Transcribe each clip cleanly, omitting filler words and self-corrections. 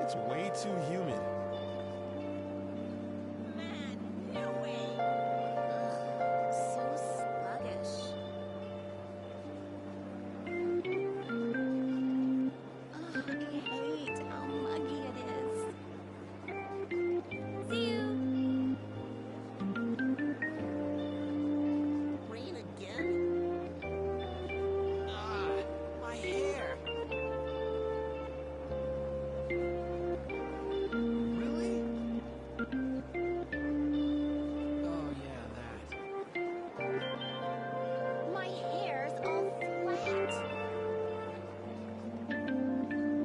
It's way too humid. Man, no way. Ugh, so sluggish. Ugh, I hate how muggy it is. See you. Rain again? Ah, my hair. Really? Oh, yeah, that. My hair's all flat.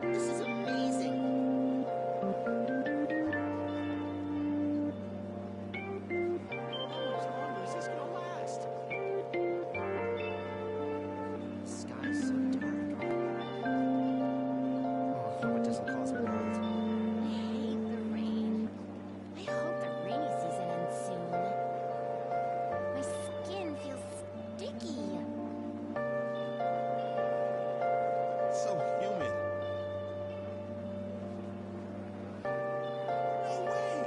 This is amazing. How much longer is this gonna last? The sky's so dark. Oh, I hope it doesn't cause mold. I hate the rain. I hope the rainy season ends soon. My skin feels sticky. It's so humid. No way!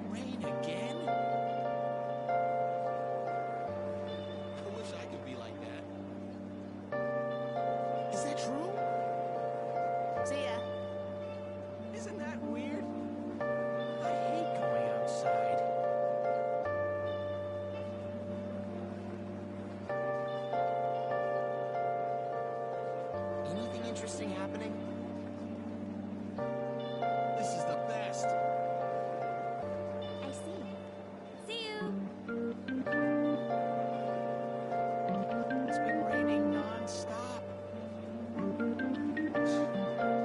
Rain again? I wish I could be like that. Is that true? See ya. Isn't that weird? I hate going outside. Anything interesting happening? This is the best. I see. See you. It's been raining non-stop.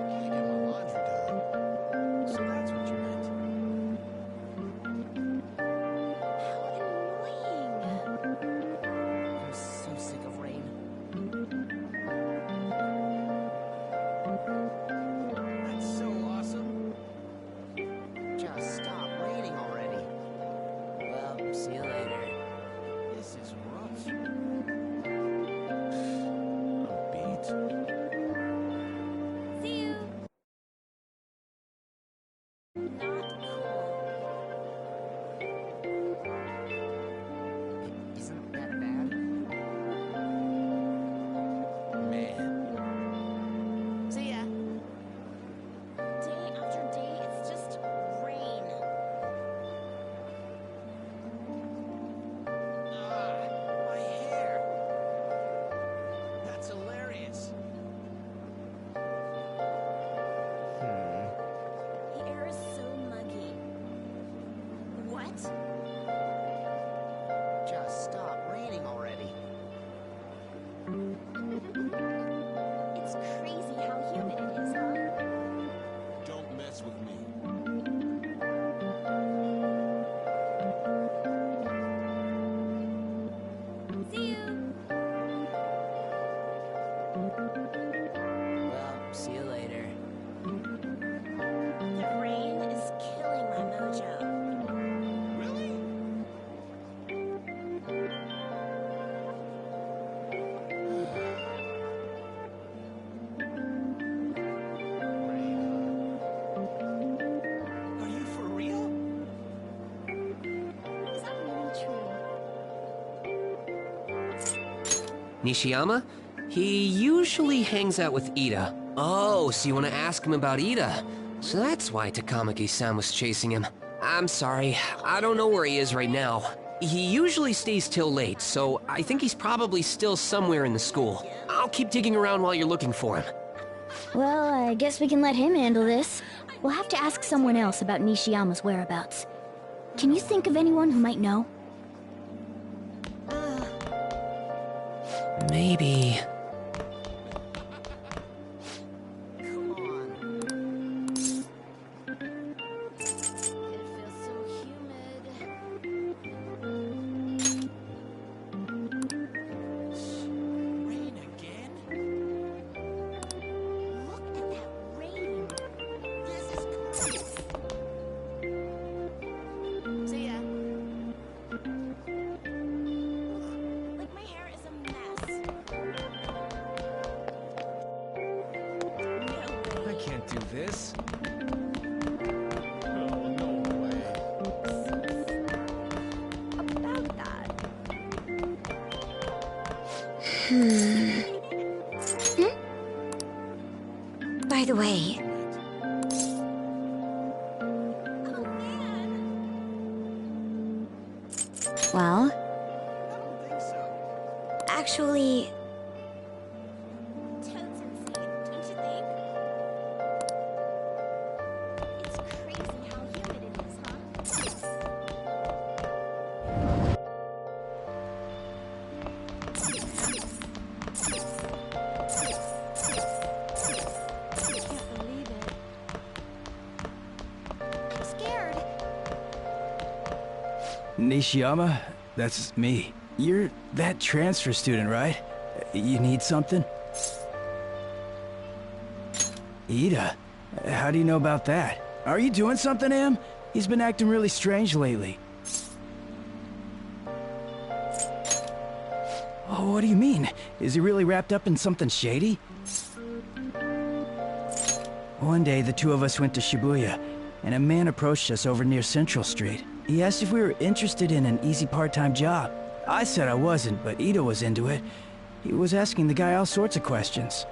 Gotta get my laundry done. So that's what you meant. How annoying. I'm so sick of rain. That's so awesome. Just stop raining already. Well, see you later. This is rough. I'm beat. See you. Not cool. Isn't that bad? Man. See ya. Day after day, it's just rain. Ah, my hair. That's hilarious. The air is so muggy. What? Just stop raining already. It's crazy how humid it is, huh? Don't mess with me. See you. Well, see you later. The rain is killing my mojo. Really? Are you for real? Is that really true? Nishiyama? He usually hangs out with Ida. Oh, so you want to ask him about Ida? So that's why Takamaki-san was chasing him. I'm sorry, I don't know where he is right now. He usually stays till late, so I think he's probably still somewhere in the school. I'll keep digging around while you're looking for him. Well, I guess we can let him handle this. We'll have to ask someone else about Nishiyama's whereabouts. Can you think of anyone who might know? Maybe... Come on. It feels so humid. Rain again? Look at that rain. This is gross. See ya. Like my hair is a mess. this? Oh, no way. About that. By the way, Oh man. well, I don't think so. actually, Toad's insane, don't you think? It's crazy how humid it is, huh? Can't believe it. I'm scared. Nishiyama, that's me. You're that transfer student, right? You need something? Ida, how do you know about that? Are you doing something to him? He's been acting really strange lately. Oh, what do you mean? Is he really wrapped up in something shady? One day, the two of us went to Shibuya, and a man approached us over near Central Street. He asked if we were interested in an easy part-time job. I said I wasn't, but Ida was into it. He was asking the guy all sorts of questions.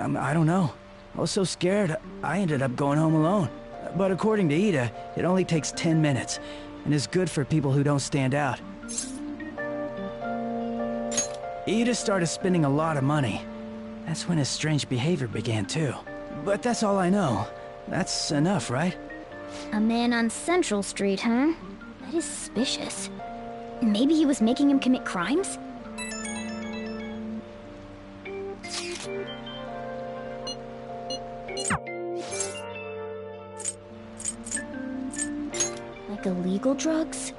I don't know. I was so scared, I ended up going home alone. But according to Ida, it only takes 10 minutes, and is good for people who don't stand out. Ida started spending a lot of money. That's when his strange behavior began, too. But that's all I know. That's enough, right? a man on Central Street, huh? That is suspicious. Maybe he was making him commit crimes? Like illegal drugs?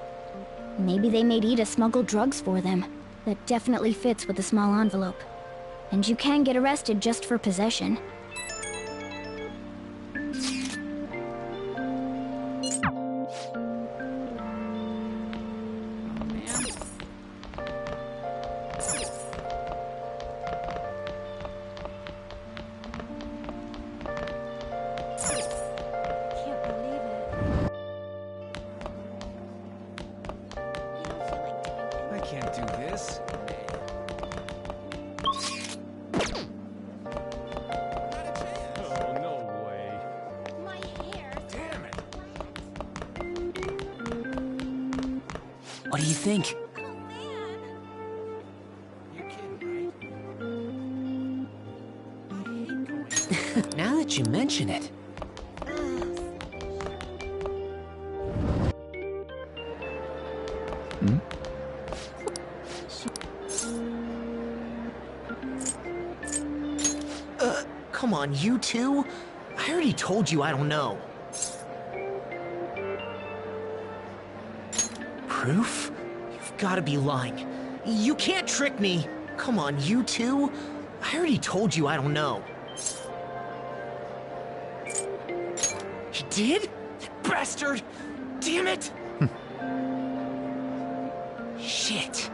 Maybe they made Ida smuggle drugs for them. That definitely fits with the small envelope. And you can get arrested just for possession. Can't believe it. You don't feel like doing it. I can't do this. Not a chance. Oh, no way. My hair. Damn it. What do you think? Oh man. You're kidding, right? I hate going. Now that you mention it. Come on, you two? I already told you I don't know. Proof? You've gotta be lying. You can't trick me! Come on, you two? I already told you I don't know. You did? That bastard! Damn it! Shit.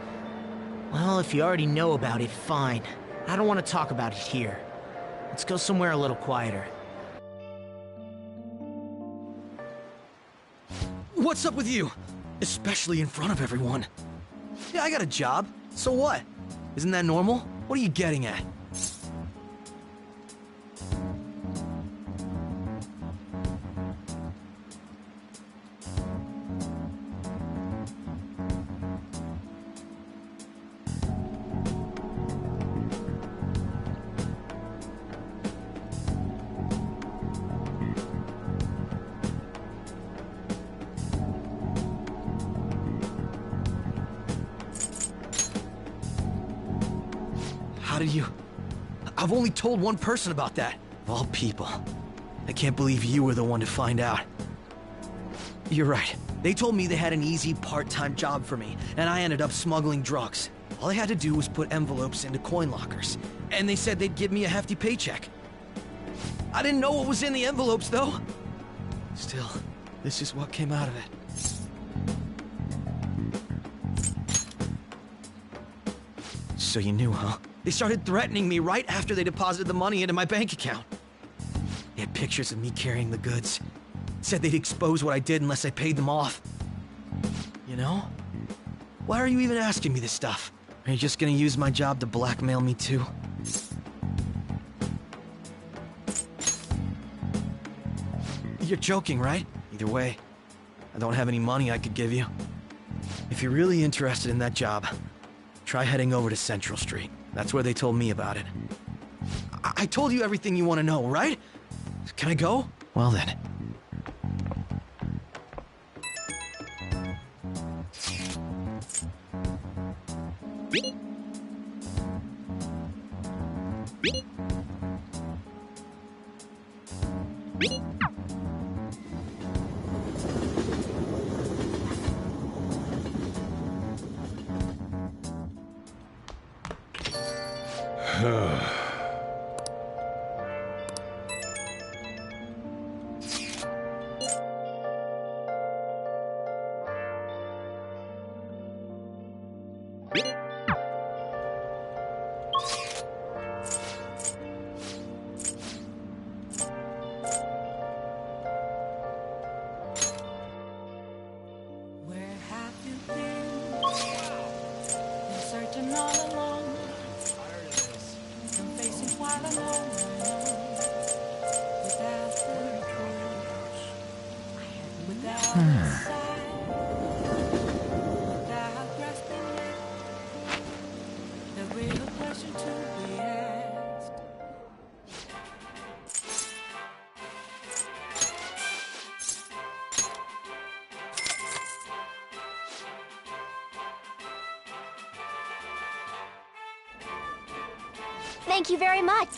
Well, if you already know about it, fine. I don't want to talk about it here. Let's go somewhere a little quieter. What's up with you? Especially in front of everyone. Yeah, I got a job. So what? Isn't that normal? What are you getting at? How did you... I've only told one person about that. Of all people. I can't believe you were the one to find out. You're right. They told me they had an easy part-time job for me, and I ended up smuggling drugs. All I had to do was put envelopes into coin lockers, and they said they'd give me a hefty paycheck. I didn't know what was in the envelopes, though. Still, this is what came out of it. So you knew, huh? They started threatening me right after they deposited the money into my bank account. They had pictures of me carrying the goods. Said they'd expose what I did unless I paid them off. You know? Why are you even asking me this stuff? Are you just gonna use my job to blackmail me too? You're joking, right? Either way, I don't have any money I could give you. If you're really interested in that job, try heading over to Central Street. That's where they told me about it. I told you everything you want to know, right? Can I go? Well then. Thank you very much.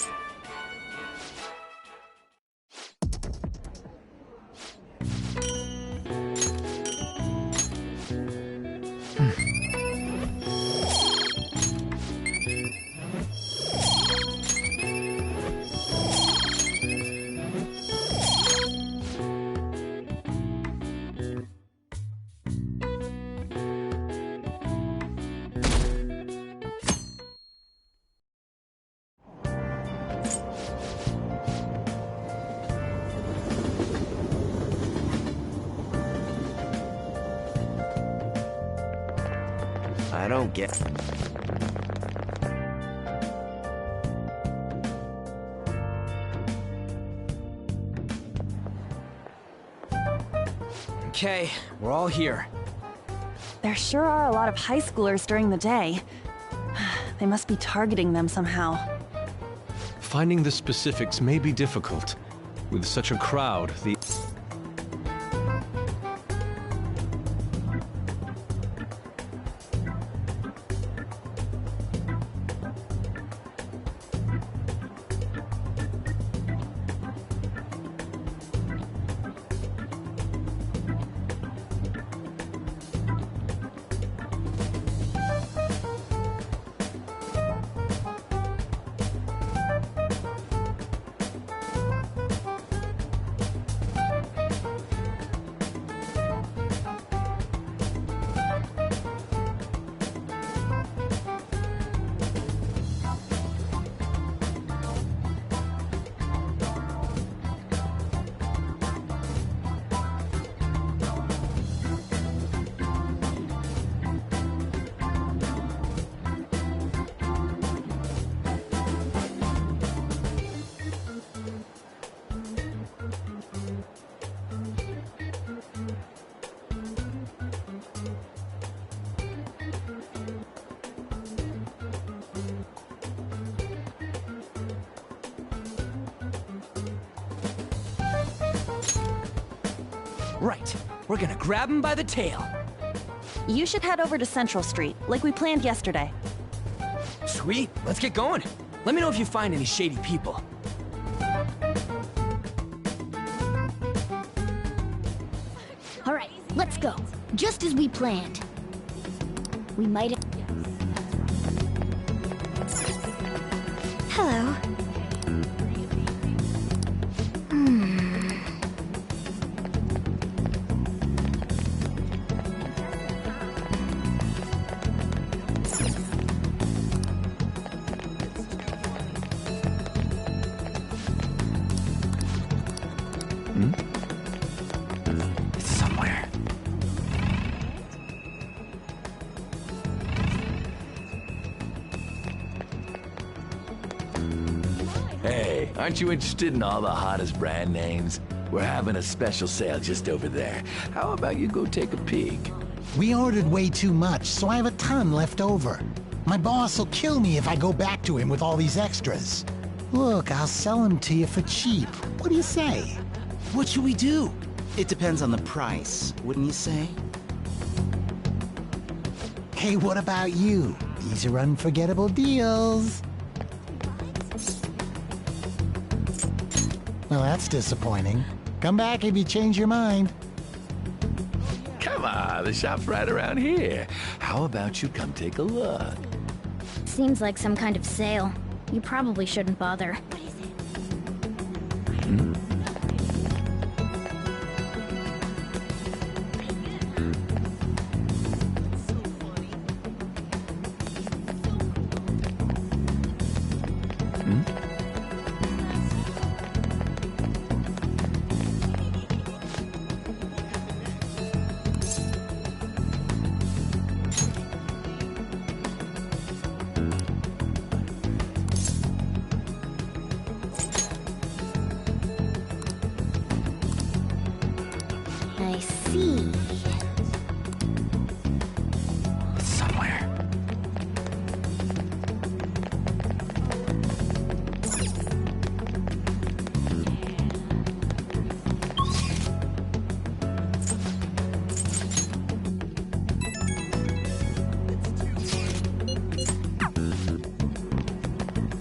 I don't get... Okay, we're all here. There sure are a lot of high schoolers during the day. They must be targeting them somehow. Finding the specifics may be difficult. With such a crowd, the... Right. We're gonna grab him by the tail. You should head over to Central Street, like we planned yesterday. Sweet, let's get going. Let me know if you find any shady people. All right, let's go. Just as we planned. We might have... Hello. It's somewhere. Hey, aren't you interested in all the hottest brand names? We're having a special sale just over there. How about you go take a peek? We ordered way too much, so I have a ton left over. My boss will kill me if I go back to him with all these extras. Look, I'll sell them to you for cheap. What do you say? What should we do? It depends on the price, wouldn't you say? Hey, what about you? These are unforgettable deals. Well, that's disappointing. Come back if you change your mind. Come on, the shop's right around here. How about you come take a look? Seems like some kind of sale. You probably shouldn't bother. I see. It's somewhere.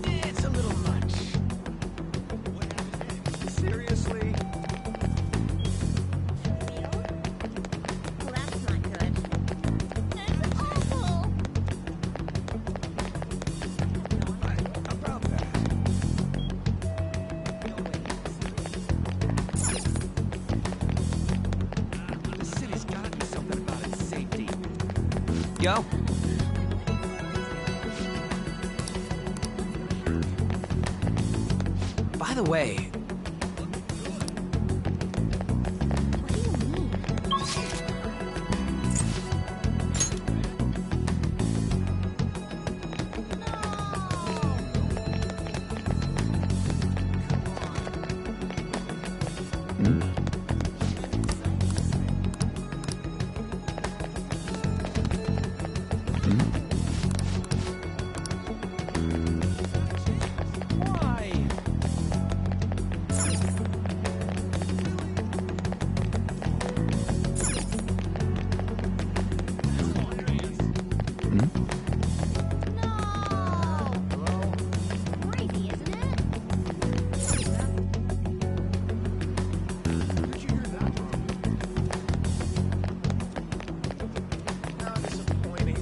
It's a little much. Seriously? Well, that's not good. That's awful. About that. The city's gotta do something about its safety. Yo. By the way, What do you mean? Why? Crazy, isn't it? Did you hear that? How disappointing.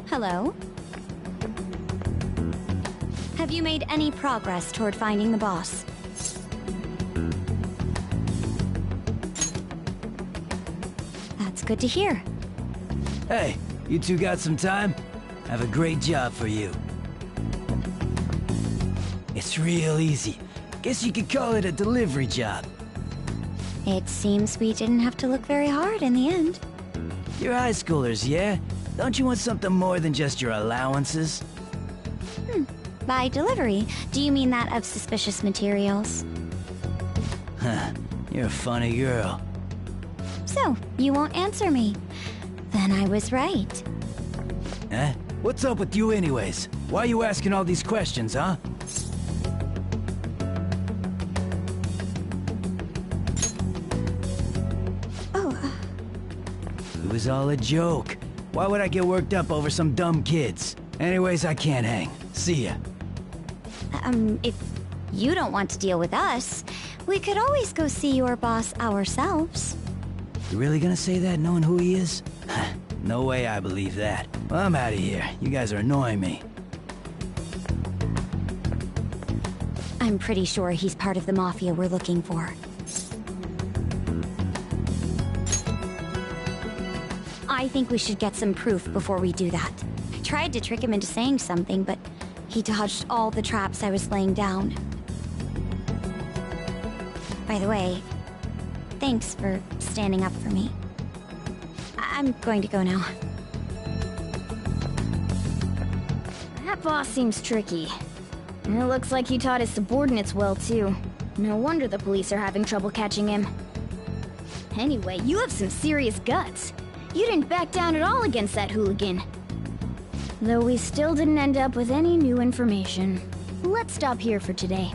Hello? Have you made any progress toward finding the boss? That's good to hear. Hey, you two got some time? I have a great job for you. It's real easy. Guess you could call it a delivery job. It seems we didn't have to look very hard in the end. You're high schoolers, yeah? Don't you want something more than just your allowances? By delivery, do you mean that of suspicious materials? Huh, you're a funny girl. So, you won't answer me. Then I was right. Huh? What's up with you anyways? Why are you asking all these questions, huh? It was all a joke. Why would I get worked up over some dumb kids? Anyways, I can't hang. See ya. If you don't want to deal with us, we could always go see your boss ourselves. You really gonna say that knowing who he is? No way I believe that. Well, I'm out of here. You guys are annoying me. I'm pretty sure he's part of the Mafia we're looking for. I think we should get some proof before we do that. I tried to trick him into saying something, but he dodged all the traps I was laying down. By the way, thanks for standing up for me. I'm going to go now. That boss seems tricky. And it looks like he taught his subordinates well, too. No wonder the police are having trouble catching him. Anyway, you have some serious guts. You didn't back down at all against that hooligan. Though we still didn't end up with any new information. Let's stop here for today.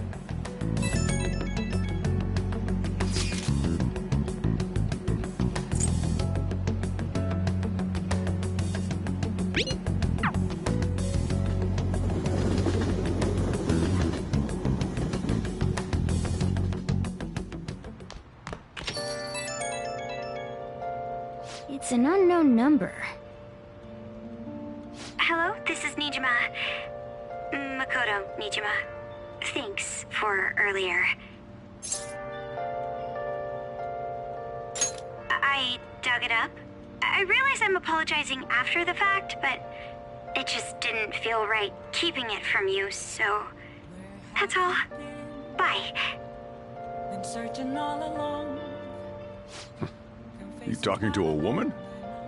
It's an unknown number. Hello, this is Nijima. Makoto Nijima. Thanks for earlier. I dug it up. I realize I'm apologizing after the fact, but it just didn't feel right keeping it from you, so that's all. Bye. Been searching all along. You talking to a woman?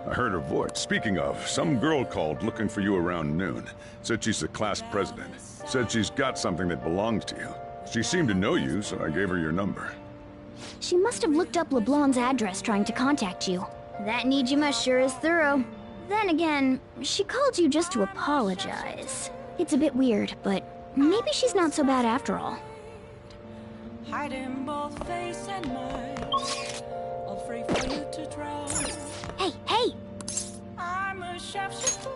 I heard her voice. Speaking of, some girl called looking for you around noon. Said she's the class president. Said she's got something that belongs to you. She seemed to know you, so I gave her your number. She must have looked up LeBlanc's address trying to contact you. That Nijima sure is thorough. Then again, she called you just to apologize. It's a bit weird, but maybe she's not so bad after all. Hiding both face and mind. All free for you to try. Hey, hey! I'm a chef.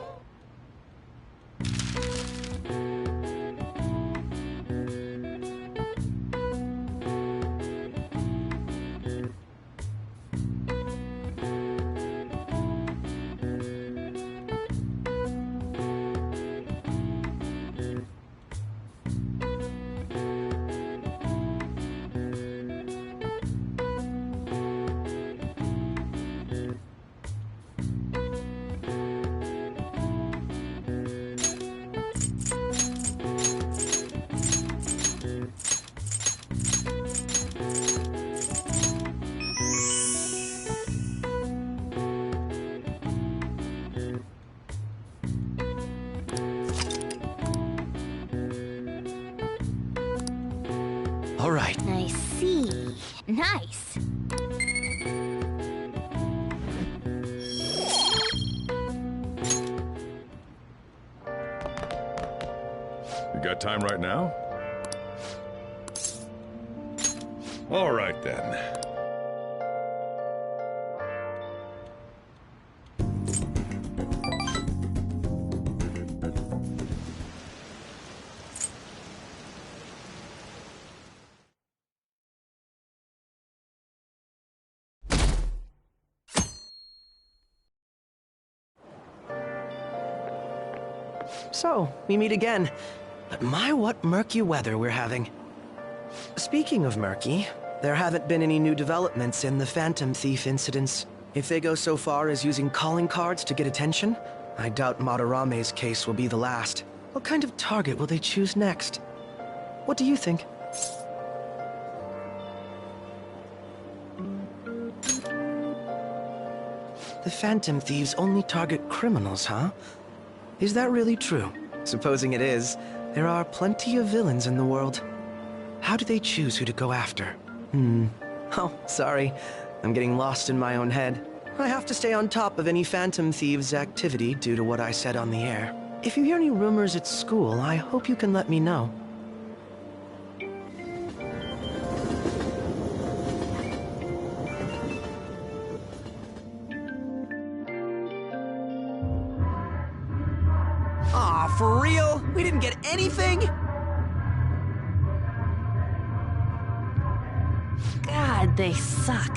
All right. I see. Nice. You got time right now? All right then. So, we meet again. But my, what murky weather we're having. Speaking of murky, there haven't been any new developments in the Phantom Thief incidents. If they go so far as using calling cards to get attention, I doubt Madarame's case will be the last. What kind of target will they choose next? What do you think? The Phantom Thieves only target criminals, huh? Is that really true? Supposing it is, there are plenty of villains in the world. How do they choose who to go after? Oh, sorry. I'm getting lost in my own head. I have to stay on top of any Phantom Thieves' activity due to what I said on the air. If you hear any rumors at school, I hope you can let me know. Aw, for real? We didn't get anything? God, they suck.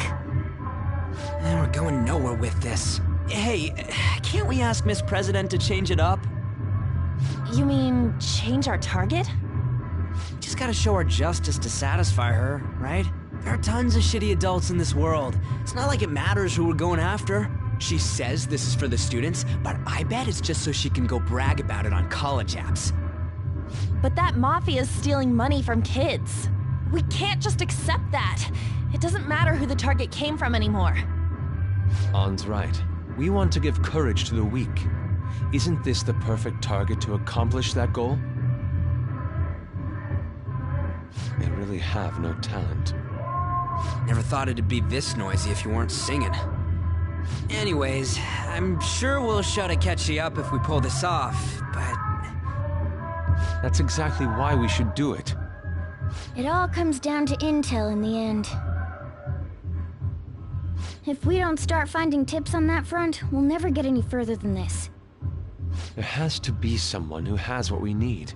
We're going nowhere with this. Hey, can't we ask Miss President to change it up? You mean change our target? Just gotta show her justice to satisfy her, right? There are tons of shitty adults in this world. It's not like it matters who we're going after. She says this is for the students, but I bet it's just so she can go brag about it on college apps. But that mafia's stealing money from kids. We can't just accept that. It doesn't matter who the target came from anymore. An's right. We want to give courage to the weak. Isn't this the perfect target to accomplish that goal? They really have no talent. Never thought it'd be this noisy if you weren't singing. Anyways, I'm sure we'll shut Akechi up if we pull this off, but... That's exactly why we should do it. It all comes down to intel in the end. If we don't start finding tips on that front, we'll never get any further than this. There has to be someone who has what we need.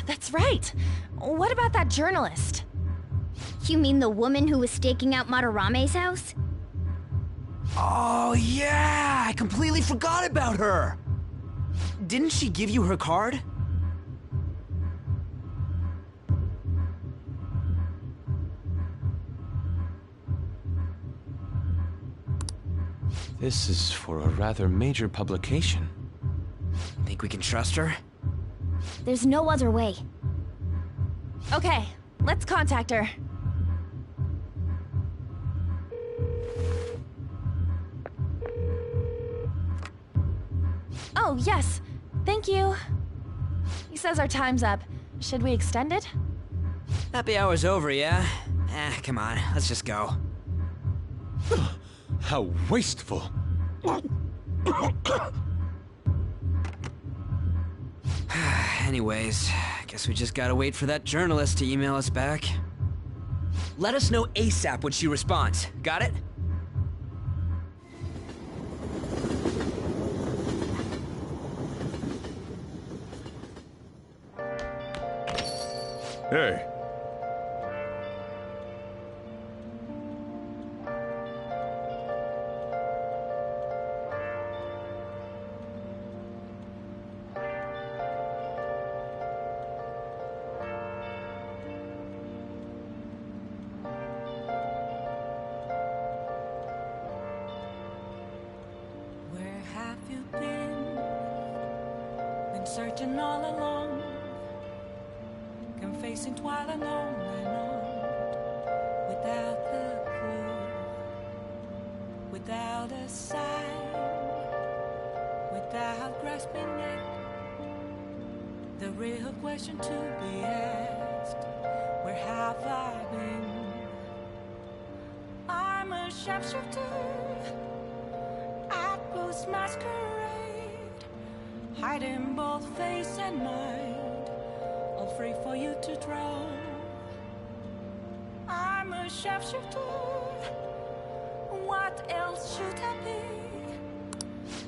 That's right. What about that journalist? You mean the woman who was staking out Madarame's house? Oh yeah, I completely forgot about her! Didn't she give you her card? This is for a rather major publication. Think we can trust her? There's no other way. Okay, let's contact her. Oh, yes. Thank you. He says our time's up. Should we extend it? Happy hour's over, yeah? Come on, let's just go. How wasteful. Anyways, guess we just gotta wait for that journalist to email us back. Let us know ASAP when she responds. Got it? Hey. Where have you been? Been searching all along, confessing while alone and on, without the clue, without a sign, without grasping it. The real question to be asked: where have I been? I'm a sharpshooter. Ghost masquerade, hiding both face and mind, all free for you to draw. I'm a sharpshooter. What else should I be?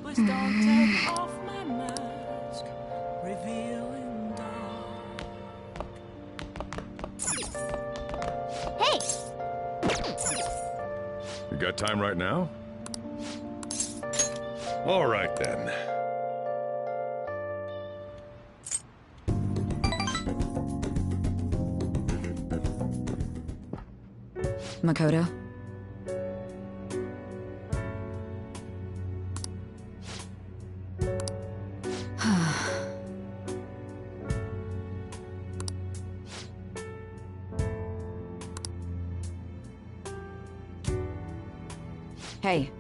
Please don't take off my mask, revealing dark. Hey! You got time right now? All right, then. Makoto? Hey.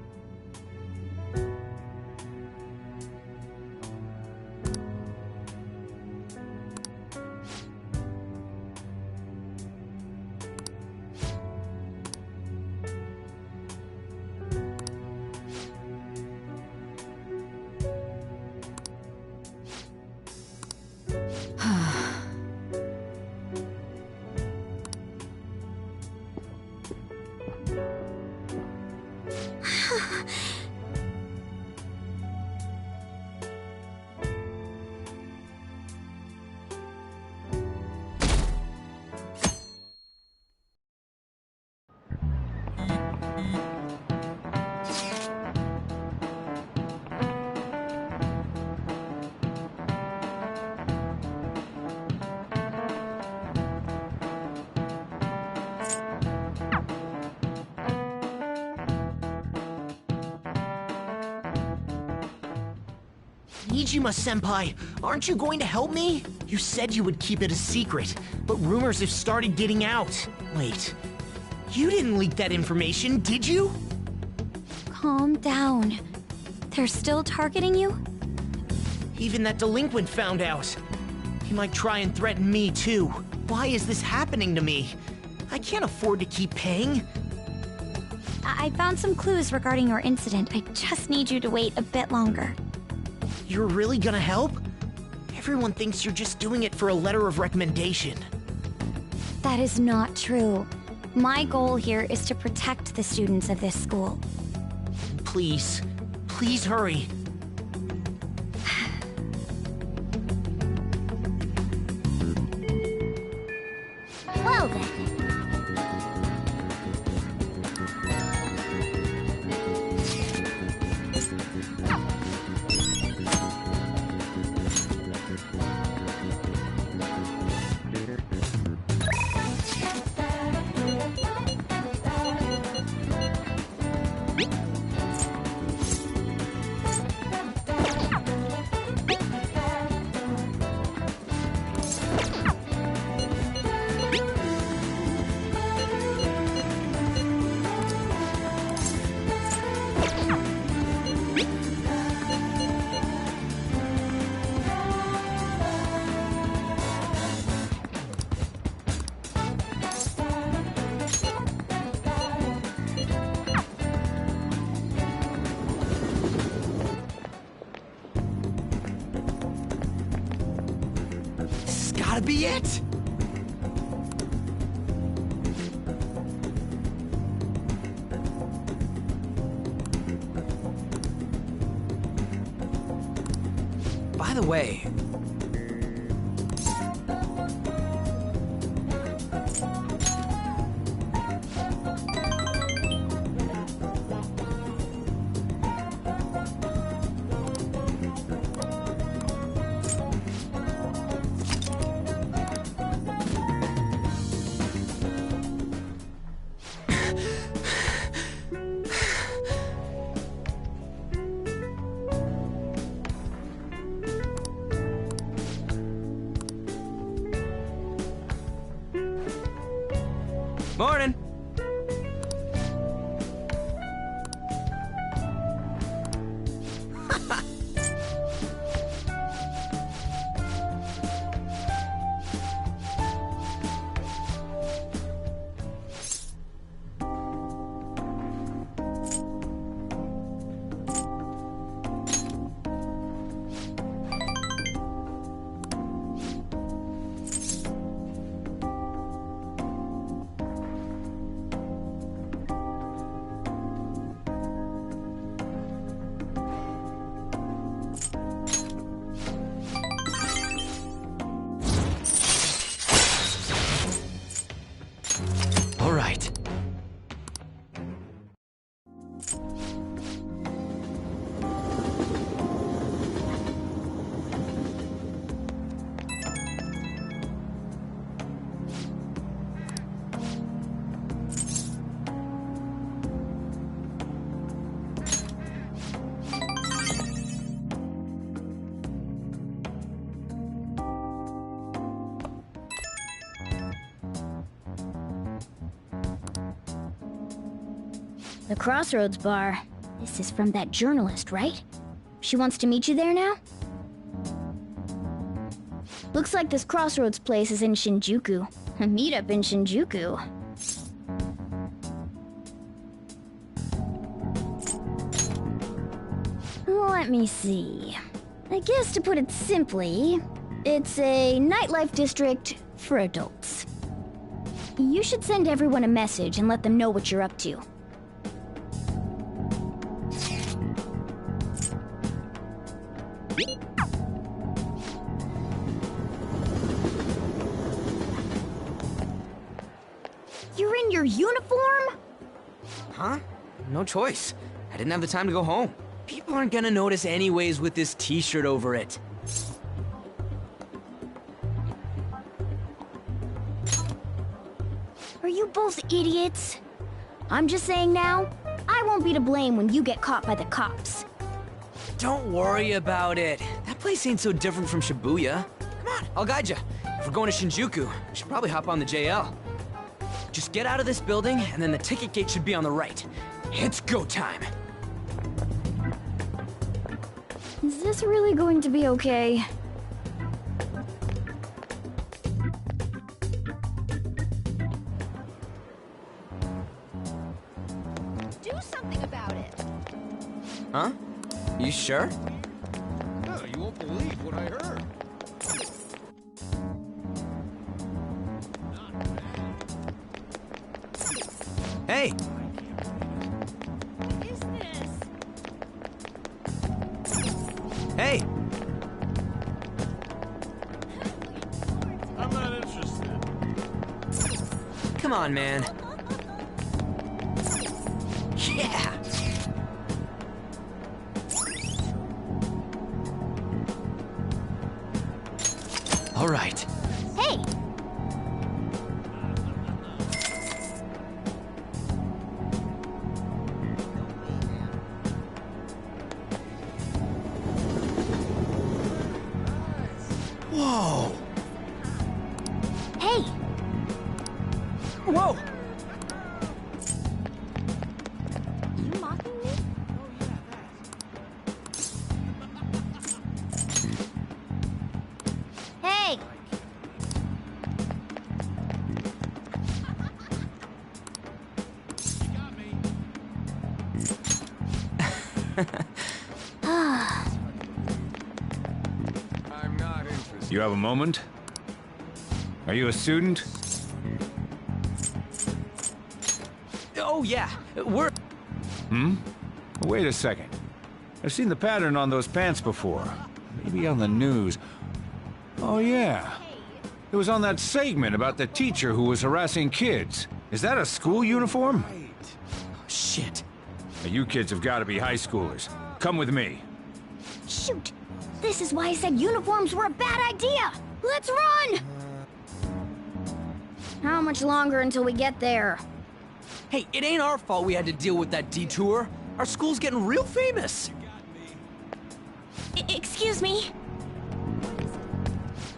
Nijima-senpai, aren't you going to help me? You said you would keep it a secret, but rumors have started getting out. Wait, you didn't leak that information, did you? Calm down. They're still targeting you? Even that delinquent found out. He might try and threaten me, too. Why is this happening to me? I can't afford to keep paying. I found some clues regarding your incident. I just need you to wait a bit longer. You're really gonna help? Everyone thinks you're just doing it for a letter of recommendation. That is not true. My goal here is to protect the students of this school. Please, please hurry. Well then. Gotta be it! By the way, morning. The Crossroads bar. This is from that journalist, right? She wants to meet you there now? Looks like this Crossroads place is in Shinjuku. A meetup in Shinjuku. Let me see. I guess to put it simply, it's a nightlife district for adults. You should send everyone a message and let them know what you're up to. You're in your uniform? Huh? No choice. I didn't have the time to go home. People aren't gonna notice anyways with this t-shirt over it. Are you both idiots? I'm just saying now, I won't be to blame when you get caught by the cops. Don't worry about it. That place ain't so different from Shibuya. Come on, I'll guide you. If we're going to Shinjuku, we should probably hop on the JL. Just get out of this building, and then the ticket gate should be on the right. It's go time. Is this really going to be okay? Do something about it. Huh? You sure? No, you won't believe what I heard. Hey! What is this? Hey! I'm not interested. Come on, man. Yeah! All right. Hey! Whoa! Hey! Whoa! You mocking me? Hey! I'm not interested. You have a moment? Are you a student? Oh, yeah. We're... Wait a second. I've seen the pattern on those pants before. Maybe on the news. Oh, yeah. It was on that segment about the teacher who was harassing kids. Is that a school uniform? Shit. Now, you kids have got to be high schoolers. Come with me. Shoot! This is why I said uniforms were a bad idea! Let's run! How much longer until we get there? Hey, it ain't our fault we had to deal with that detour. Our school's getting real famous. Excuse me?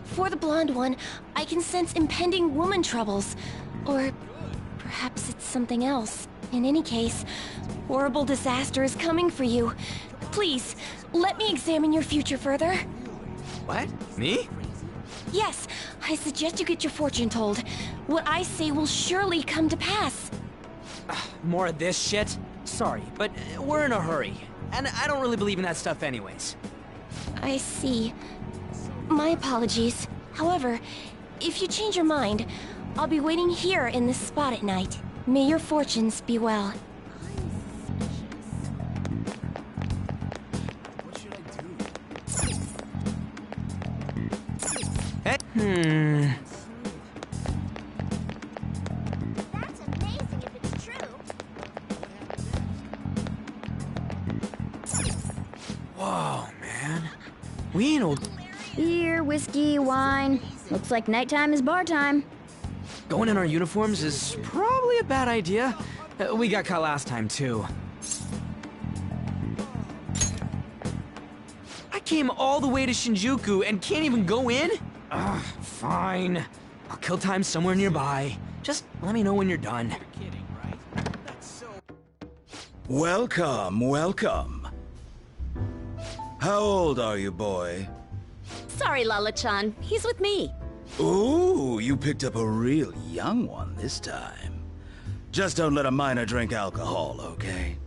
For the blonde one, I can sense impending woman troubles. Or perhaps it's something else. In any case, horrible disaster is coming for you. Please, let me examine your future further. What? Me? Yes, I suggest you get your fortune told. What I say will surely come to pass. More of this shit? Sorry, but we're in a hurry. And I don't really believe in that stuff anyways. I see. My apologies. However, if you change your mind, I'll be waiting here in this spot at night. May your fortunes be well. Hey. That's amazing if it's true. Whoa, man. We ain't old. Beer, whiskey, wine. Looks like nighttime is bar time. Going in our uniforms is probably a bad idea. We got caught last time, too. I came all the way to Shinjuku and can't even go in? Ugh, fine. I'll kill time somewhere nearby. Just let me know when you're done. You're kidding, right? That's so... Welcome, welcome. How old are you, boy? Sorry, Lala-chan. He's with me. Ooh, you picked up a real young one this time. Just don't let a minor drink alcohol, okay?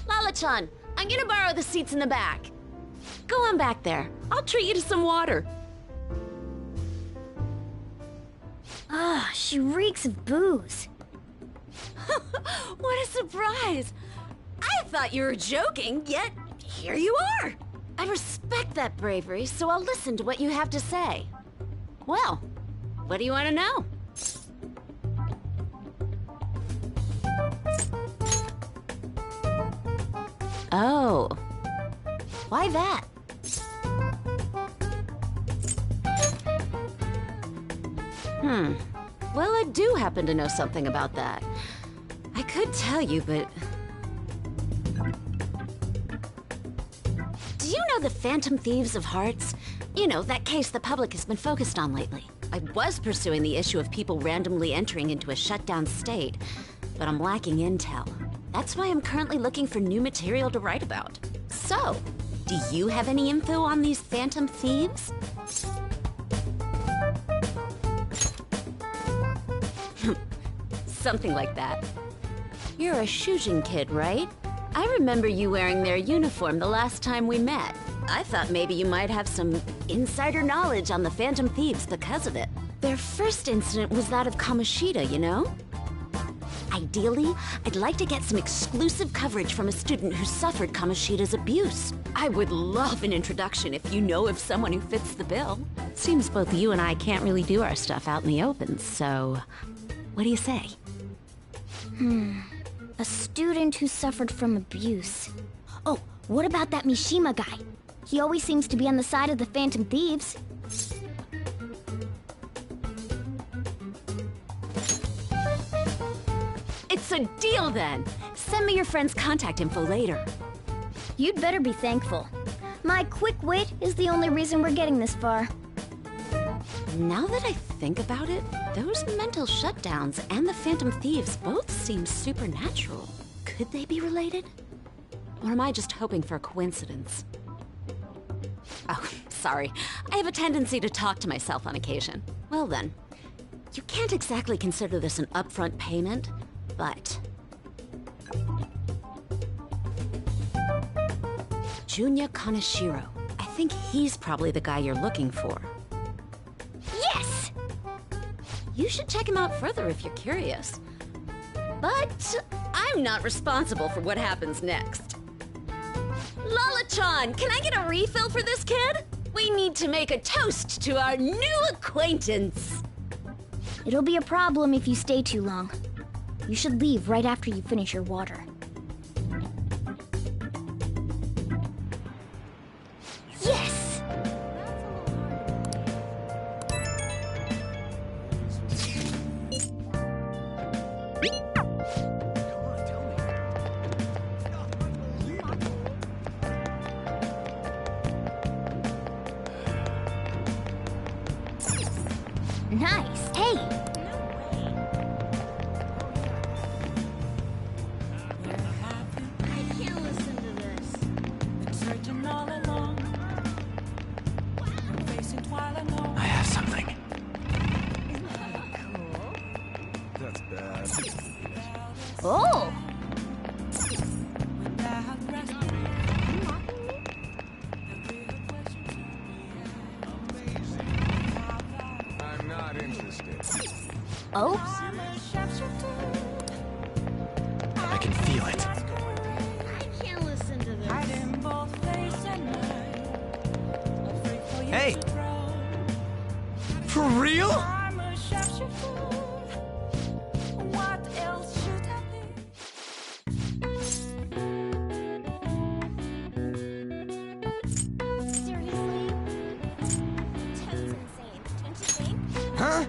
Lala-chan, I'm gonna borrow the seats in the back. Go on back there. I'll treat you to some water. Ah, she reeks of booze. What a surprise! I thought you were joking, yet here you are! I respect that bravery, so I'll listen to what you have to say. Well, what do you want to know? Oh. Why that? Well, I do happen to know something about that. I could tell you, but... Do you know the Phantom Thieves of Hearts? You know, that case the public has been focused on lately. I was pursuing the issue of people randomly entering into a shutdown state, but I'm lacking intel. That's why I'm currently looking for new material to write about. So, do you have any info on these Phantom Thieves? Something like that. You're a Shujin kid, right? I remember you wearing their uniform the last time we met. I thought maybe you might have some insider knowledge on the Phantom Thieves because of it. Their first incident was that of Kamoshida, you know? Ideally, I'd like to get some exclusive coverage from a student who suffered Kamoshida's abuse. I would love an introduction if you know of someone who fits the bill. Seems both you and I can't really do our stuff out in the open, so... what do you say? A student who suffered from abuse. Oh, what about that Mishima guy? He always seems to be on the side of the Phantom Thieves. It's a deal then! Send me your friend's contact info later. You'd better be thankful. My quick wit is the only reason we're getting this far. Now that I think about it, those mental shutdowns and the Phantom Thieves both seem supernatural. Could they be related? Or am I just hoping for a coincidence? Oh, sorry. I have a tendency to talk to myself on occasion. Well then, you can't exactly consider this an upfront payment, but... Junya Kaneshiro. I think he's probably the guy you're looking for. Yes! You should check him out further if you're curious. But I'm not responsible for what happens next. Lala-chan, can I get a refill for this kid? We need to make a toast to our new acquaintance. It'll be a problem if you stay too long. You should leave right after you finish your water. Yes! Nice. Hey! I can't listen to this. Been searching all along. Facing twilight alone. I have something. That's bad. Oh! I'm not interested. Oh? I can feel it. I can't listen to this. Hiding both face and mind. Afraid for you Hey! to grow. For real? I'm a chef's fool. What else should I be? Seriously? That's insane, don't you think? Huh?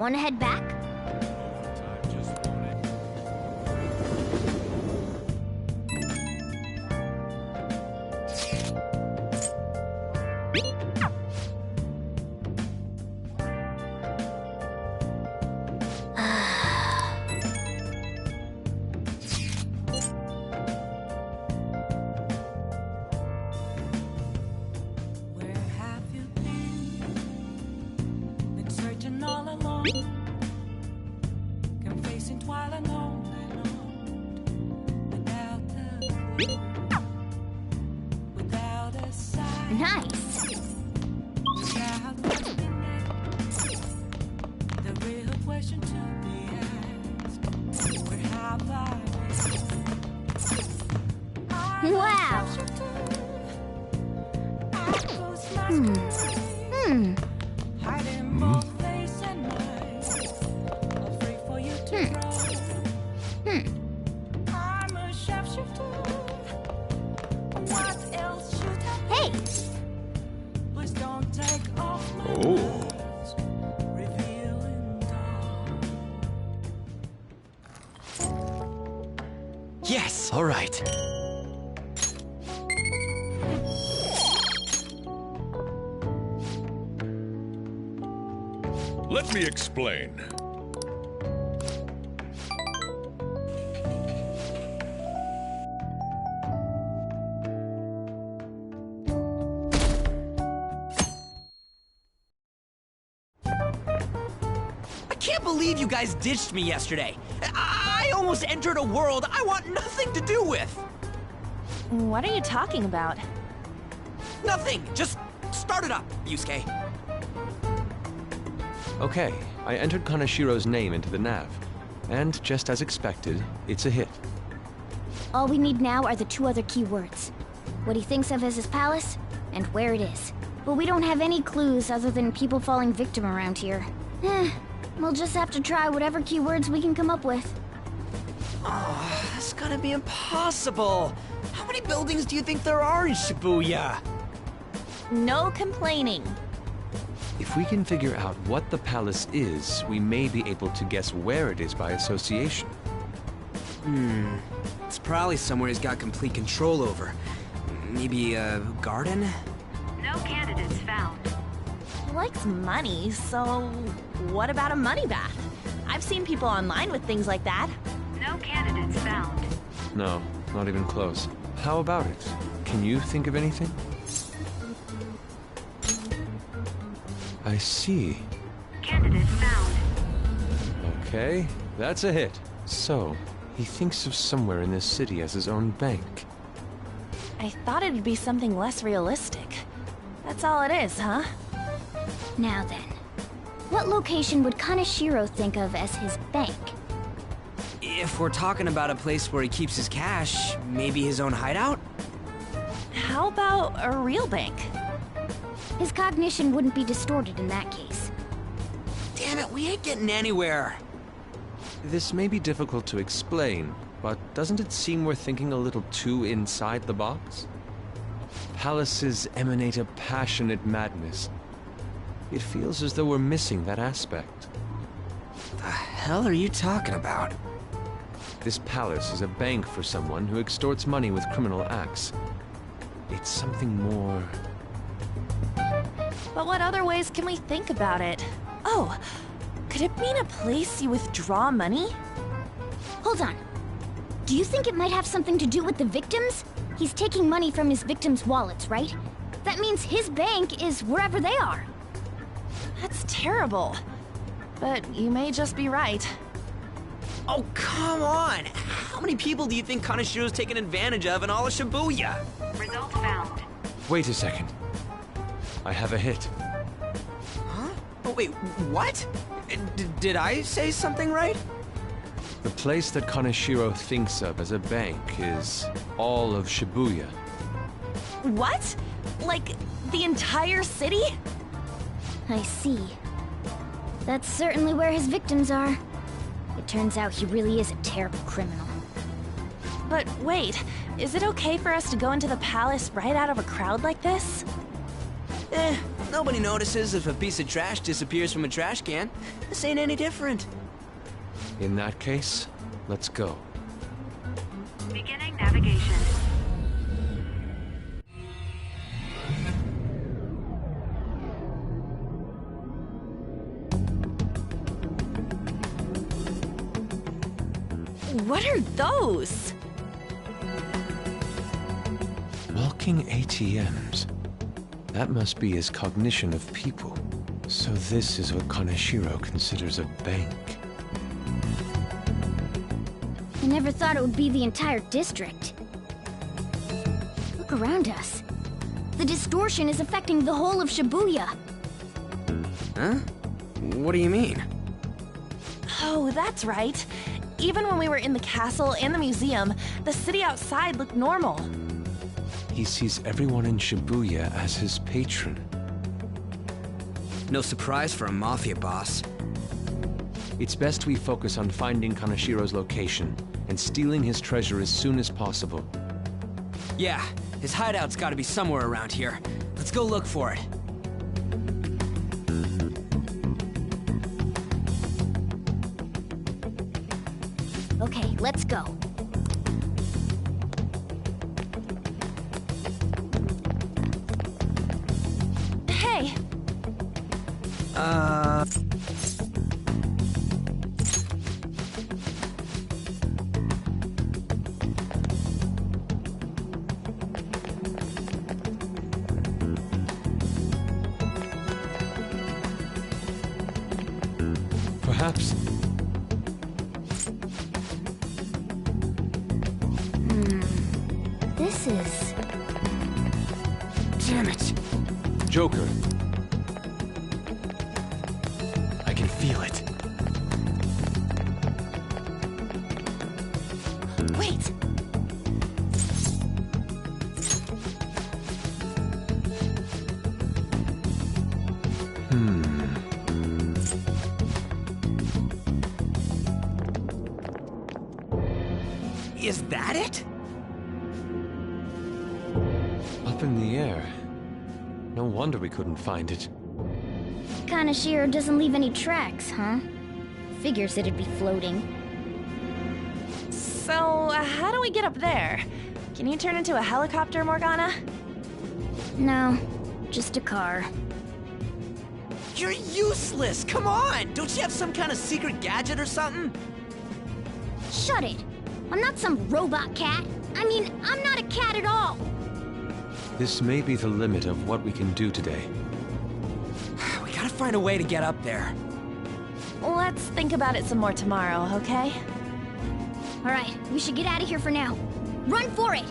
Wanna head back? Come facing twilight on and on. Without a sign. Nice. Without the real question to be asked. Where have I been? Wow. Hiding both face and mind. Afraid for you to grow. I'm a shapeshifter. What else should I be? Hey! Please don't take off my words. Revealing dawn. Yes! All right. Let me explain. I can't believe you guys ditched me yesterday. I almost entered a world I want nothing to do with. What are you talking about? Nothing. Just start it up, Yusuke. Okay, I entered Kanashiro's name into the nav. And just as expected, it's a hit. All we need now are the two other keywords. What he thinks of as his palace, and where it is. But we don't have any clues other than people falling victim around here. We'll just have to try whatever keywords we can come up with. Oh, that's gonna be impossible. How many buildings do you think there are in Shibuya? No complaining. If we can figure out what the palace is, we may be able to guess where it is by association. It's probably somewhere he's got complete control over. Maybe a garden? No candidates found. He likes money, so what about a money bath? I've seen people online with things like that. No candidates found. No, not even close. How about it? Can you think of anything? I see. Candidate found. Okay, that's a hit. So, he thinks of somewhere in this city as his own bank. I thought it'd be something less realistic. That's all it is, huh? Now then, what location would Kaneshiro think of as his bank? If we're talking about a place where he keeps his cash, maybe his own hideout? How about a real bank? His cognition wouldn't be distorted in that case. Damn it, we ain't getting anywhere. This may be difficult to explain, but doesn't it seem we're thinking a little too inside the box? Palaces emanate a passionate madness. It feels as though we're missing that aspect. The hell are you talking about? This palace is a bank for someone who extorts money with criminal acts. It's something more... But what other ways can we think about it? Oh, could it mean a place you withdraw money? Hold on. Do you think it might have something to do with the victims? He's taking money from his victims' wallets, right? That means his bank is wherever they are. That's terrible. But you may just be right. Oh, come on! How many people do you think Kaneshiro's taken advantage of in all of Shibuya? Result found. Wait a second. I have a hit. Huh? Oh, wait, what? Did I say something right? The place that Kaneshiro thinks of as a bank is all of Shibuya. What? Like, the entire city? I see. That's certainly where his victims are. It turns out he really is a terrible criminal. But wait, is it okay for us to go into the palace right out of a crowd like this? Nobody notices if a piece of trash disappears from a trash can. This ain't any different. In that case, let's go. Beginning navigation. What are those? Walking ATMs. That must be his cognition of people. So this is what Kaneshiro considers a bank. I never thought it would be the entire district. Look around us. The distortion is affecting the whole of Shibuya. Huh? What do you mean? Oh, that's right. Even when we were in the castle and the museum, the city outside looked normal. He sees everyone in Shibuya as his patron. No surprise for a mafia boss. It's best we focus on finding Kaneshiro's location and stealing his treasure as soon as possible. Yeah, his hideout's gotta be somewhere around here. Let's go look for it. Okay, let's go. Hey! Perhaps... This is... Damn it! Joker. I can feel it. Wait! Is that it? Up in the air. No wonder we couldn't find it. Kaneshiro doesn't leave any tracks, huh? Figures it'd be floating. So, how do we get up there? Can you turn into a helicopter, Morgana? No, just a car. You're useless! Come on! Don't you have some kind of secret gadget or something? Shut it! I'm not some robot cat. I mean, I'm not a cat at all. This may be the limit of what we can do today. We gotta find a way to get up there. Let's think about it some more tomorrow, okay? Alright, we should get out of here for now. Run for it!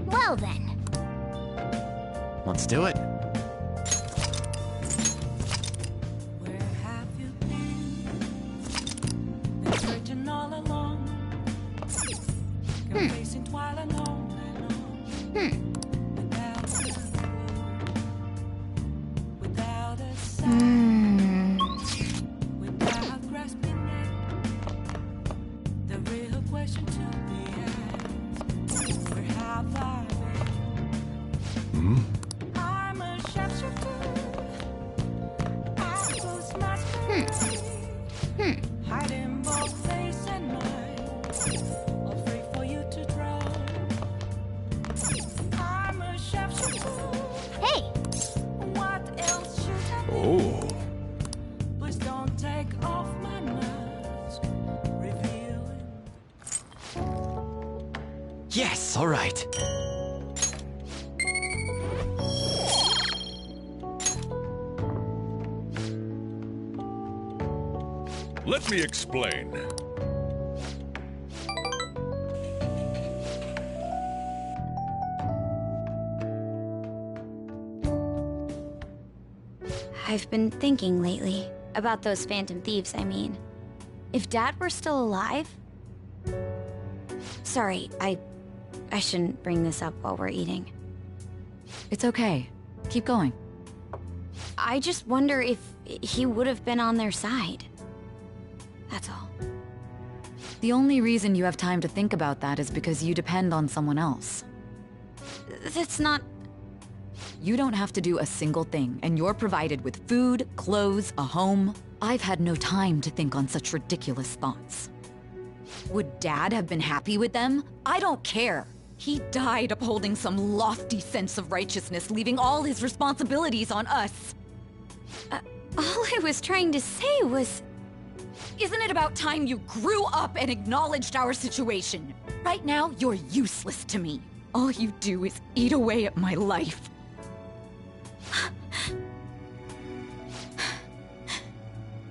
Well then. Let's do it. Where have you been searching all along, facing twilight long and long, without a sign, without grasping it. The real question to be asked: where have I been? I'm a sharpshooter. I post my spirit, hiding both face and mind, afraid for you to draw. I'm a sharpshooter. Hey! What else should I be? Oh. Please don't take off my mask, revealing. Yes! All right. Let me explain. I've been thinking lately. About those phantom thieves, I mean. If Dad were still alive... Sorry, I shouldn't bring this up while we're eating. It's okay. Keep going. I just wonder if he would have been on their side. That's all. The only reason you have time to think about that is because you depend on someone else. That's not... You don't have to do a single thing, and you're provided with food, clothes, a home. I've had no time to think on such ridiculous thoughts. Would Dad have been happy with them? I don't care. He died upholding some lofty sense of righteousness, leaving all his responsibilities on us. All I was trying to say was... Isn't it about time you grew up and acknowledged our situation? Right now, you're useless to me. All you do is eat away at my life.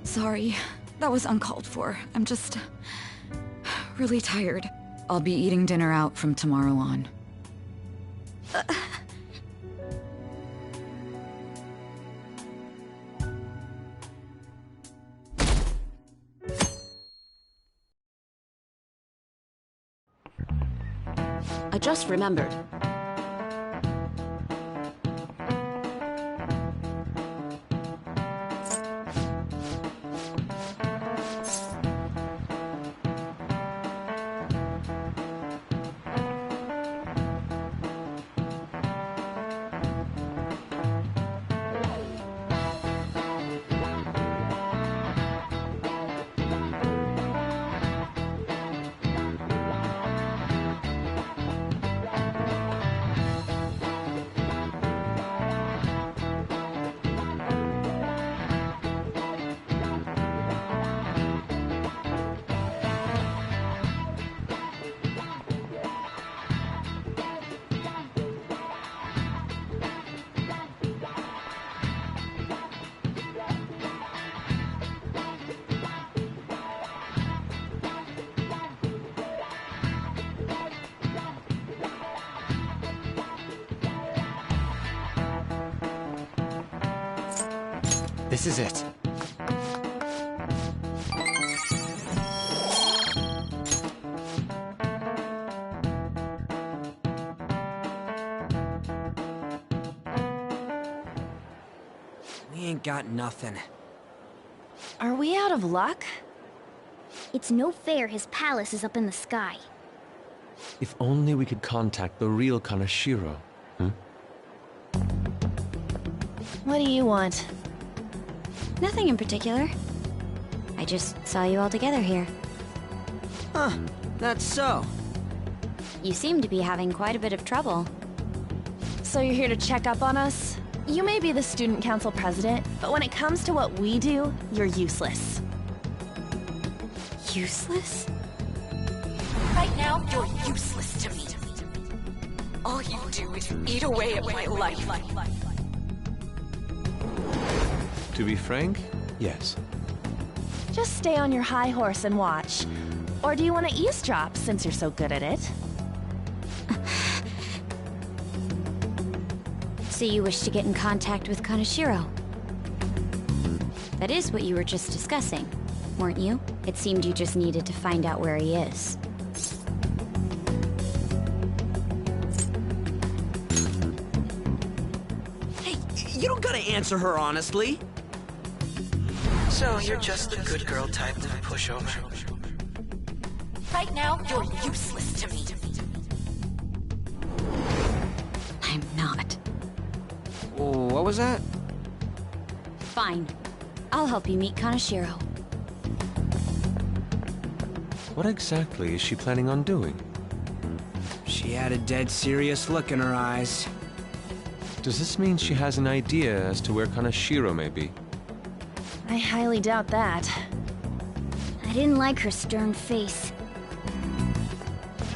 Sorry, that was uncalled for. I'm just... really tired. I'll be eating dinner out from tomorrow on. I just remembered. This is it. We ain't got nothing. Are we out of luck? It's no fair his palace is up in the sky. If only we could contact the real Kaneshiro. What do you want? Nothing in particular. I just saw you all together here. Huh, that's so. You seem to be having quite a bit of trouble. So you're here to check up on us? You may be the student council president, but when it comes to what we do, you're useless. Useless? Right now, you're useless to me. All you do is eat away at my life. To be frank, yes. Just stay on your high horse and watch. Or do you want to eavesdrop, since you're so good at it? So you wish to get in contact with Kaneshiro? That is what you were just discussing, weren't you? It seemed you just needed to find out where he is. Hey, you don't gotta answer her honestly. So you're just the good girl type of pushover. Right now, you're useless to me. I'm not. What was that? Fine. I'll help you meet Kaneshiro. What exactly is she planning on doing? She had a dead serious look in her eyes. Does this mean she has an idea as to where Kaneshiro may be? I highly doubt that. I didn't like her stern face.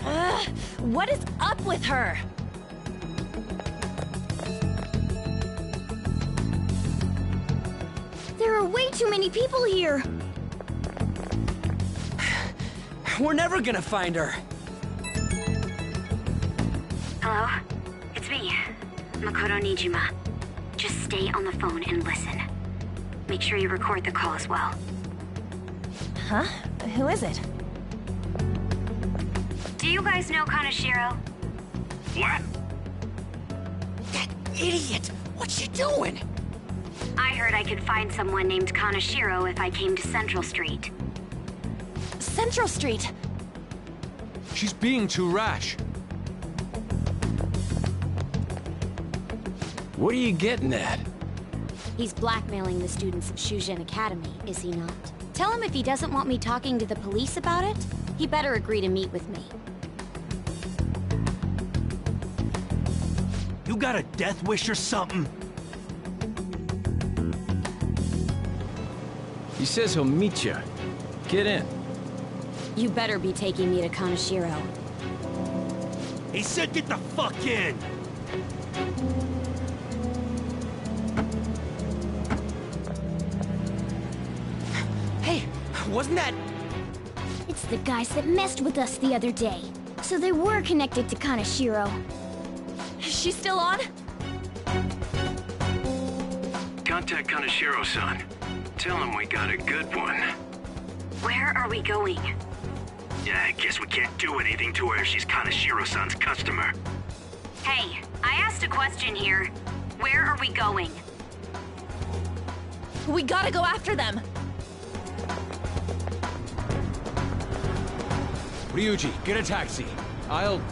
Ugh, what is up with her? There are way too many people here! We're never gonna find her! Hello? It's me, Makoto Nijima. Just stay on the phone and listen. Make sure you record the call as well. Huh? Who is it? Do you guys know Kaneshiro? What? That idiot! What's she doing? I heard I could find someone named Kaneshiro if I came to Central Street. Central Street! She's being too rash. What are you getting at? He's blackmailing the students of Shujin Academy, is he not? Tell him if he doesn't want me talking to the police about it, he better agree to meet with me. You got a death wish or something? He says he'll meet you. Get in. You better be taking me to Kaneshiro. He said get the fuck in! Hey, wasn't that... It's the guys that messed with us the other day. So they were connected to Kaneshiro. Is she still on? Contact Kaneshiro-san. Tell him we got a good one. Where are we going? Yeah, I guess we can't do anything to her if she's Kaneshiro-san's customer. Hey, I asked a question here. Where are we going? We gotta go after them. Ryuji, get a taxi. I'll...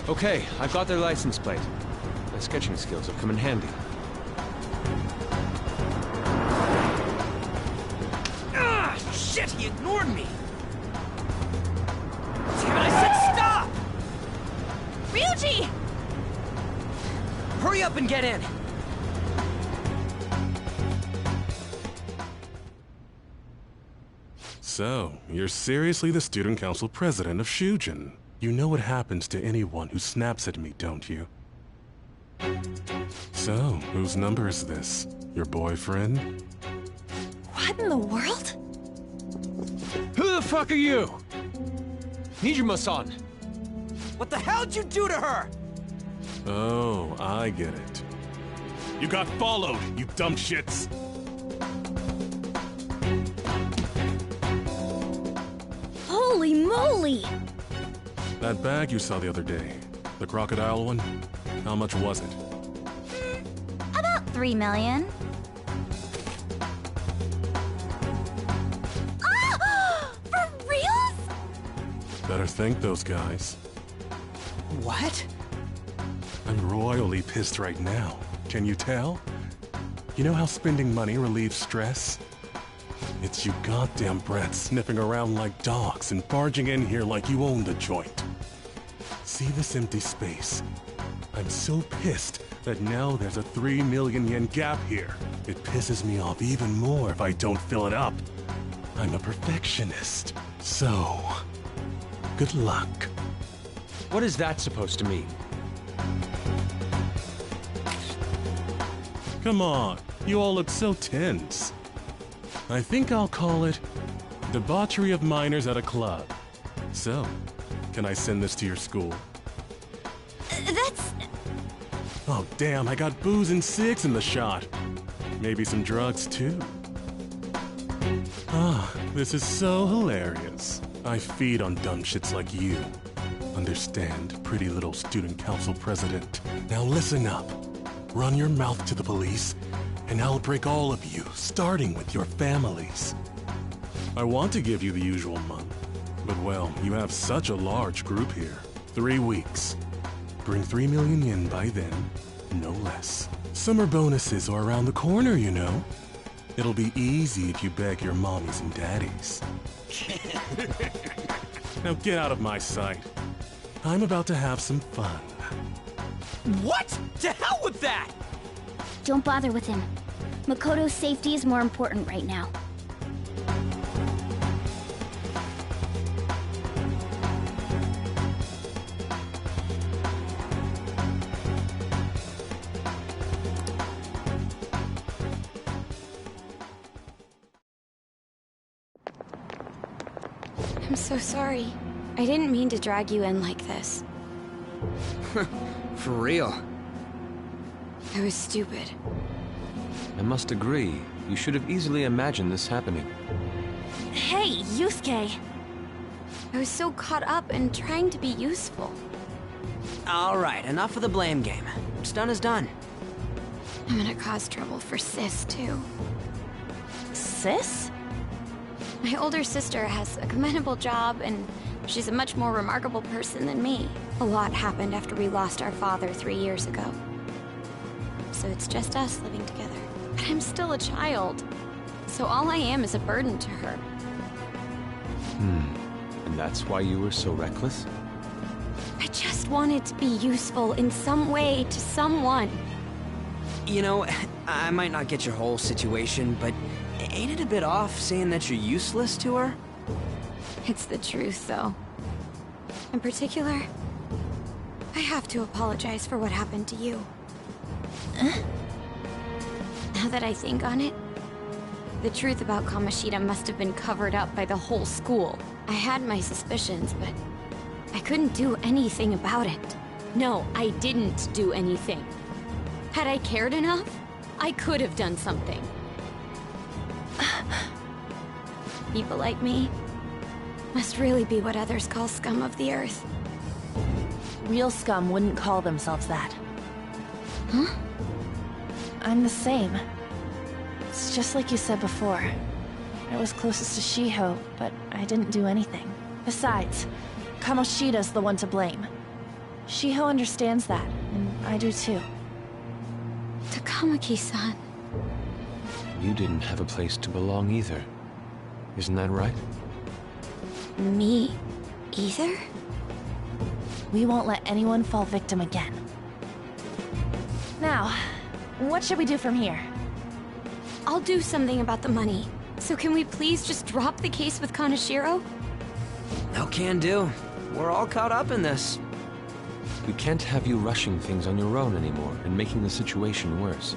Okay, I've got their license plate. My sketching skills have come in handy. Ah, shit, he ignored me! Damn it, I said stop! Ryuji! Hurry up and get in! So, you're seriously the student council president of Shujin. You know what happens to anyone who snaps at me, don't you? So, whose number is this? Your boyfriend? What in the world? Who the fuck are you? Nijima-san! What the hell'd you do to her? Oh, I get it. You got followed, you dumb shits! Holy moly! That bag you saw the other day, the crocodile one, how much was it? About 3 million. Ah! For reals? Better thank those guys. What? I'm royally pissed right now. Can you tell? You know how spending money relieves stress? It's you goddamn brats sniffing around like dogs and barging in here like you own the joint. See this empty space? I'm so pissed that now there's a 3 million yen gap here. It pisses me off even more if I don't fill it up. I'm a perfectionist. So, good luck. What is that supposed to mean? Come on, you all look so tense. I think I'll call it debauchery of minors at a club. So, can I send this to your school? That's... Oh damn, I got booze and cigs in the shot. Maybe some drugs too. Ah, this is so hilarious. I feed on dumb shits like you. Understand, pretty little student council president. Now listen up. Run your mouth to the police, and I'll break all of you, starting with your families. I want to give you the usual month, but well, you have such a large group here. 3 weeks. Bring 3 million yen by then, no less. Summer bonuses are around the corner, you know. It'll be easy if you beg your mommies and daddies. Now get out of my sight. I'm about to have some fun. What? To hell with that! Don't bother with him. Makoto's safety is more important right now. I'm so sorry. I didn't mean to drag you in like this. For real. I was stupid. I must agree. You should have easily imagined this happening. Hey, Yusuke! I was so caught up in trying to be useful. Alright, enough of the blame game. What's done is done. I'm gonna cause trouble for Sis, too. Sis? My older sister has a commendable job, and she's a much more remarkable person than me. A lot happened after we lost our father 3 years ago. So it's just us living together. But I'm still a child. So all I am is a burden to her. And that's why you were so reckless? I just wanted to be useful in some way to someone. You know, I might not get your whole situation, but ain't it a bit off saying that you're useless to her? It's the truth, though. In particular, I have to apologize for what happened to you. Now that I think on it, the truth about Kamoshida must have been covered up by the whole school. I had my suspicions, but I couldn't do anything about it. No, I didn't do anything. Had I cared enough, I could have done something. People like me must really be what others call scum of the earth. Real scum wouldn't call themselves that. Huh? I'm the same. It's just like you said before. I was closest to Shiho, but I didn't do anything. Besides, Kamoshida's the one to blame. Shiho understands that, and I do too. Takamaki-san. You didn't have a place to belong either. Isn't that right? Me either? We won't let anyone fall victim again. Now, what should we do from here? I'll do something about the money. So can we please just drop the case with Kaneshiro? No can do. We're all caught up in this. We can't have you rushing things on your own anymore and making the situation worse.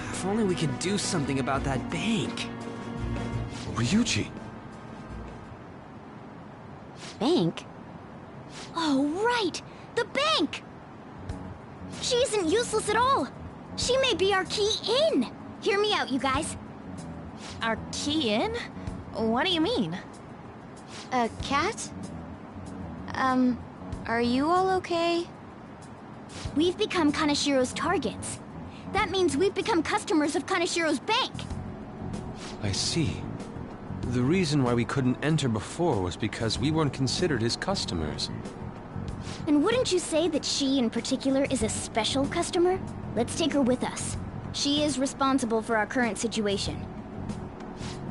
If only we could do something about that bank. Ryuji! Bank? Oh, right! The bank! She isn't useless at all! She may be our key in! Hear me out, you guys. Our key in? What do you mean? A cat? Are you all okay? We've become Kaneshiro's targets. That means we've become customers of Kaneshiro's bank. I see. The reason why we couldn't enter before was because we weren't considered his customers. And wouldn't you say that she in particular is a special customer? Let's take her with us. She is responsible for our current situation.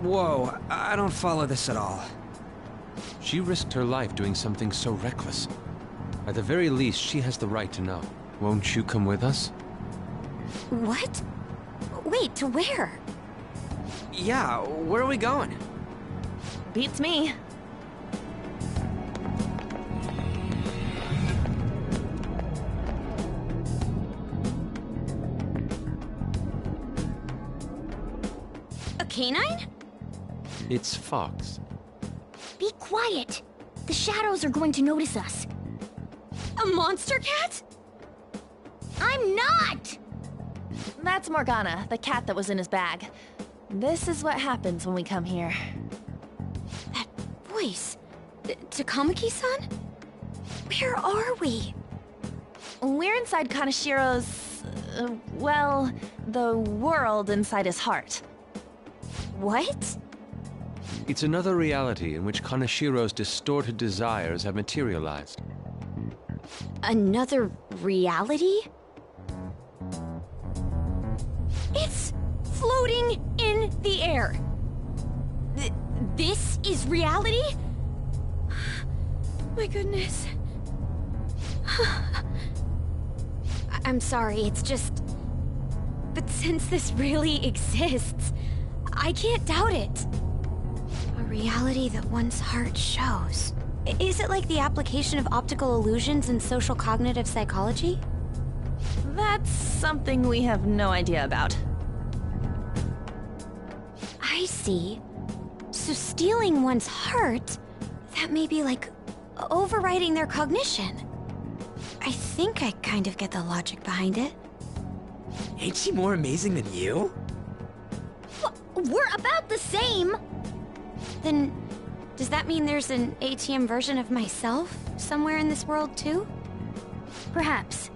Whoa, I don't follow this at all. She risked her life doing something so reckless. At the very least, she has the right to know. Won't you come with us? What? Wait, to where? Yeah, where are we going? Beats me. A canine? It's Fox. Be quiet. The shadows are going to notice us. A monster cat? I'm not! That's Morgana, the cat that was in his bag. This is what happens when we come here. That voice. Takamaki-san? Where are we? We're inside Kaneshiro's... well, the world inside his heart. What? It's another reality in which Kaneshiro's distorted desires have materialized. Another reality? It's floating in the air. This is reality? My goodness. I'm sorry, it's just... But since this really exists, I can't doubt it. A reality that one's heart shows. Is it like the application of optical illusions in social cognitive psychology? That's something we have no idea about. I see. So stealing one's heart, that may be like overriding their cognition. I think I kind of get the logic behind it. Ain't she more amazing than you? We're about the same! Then, does that mean there's an ATM version of myself somewhere in this world too? Perhaps.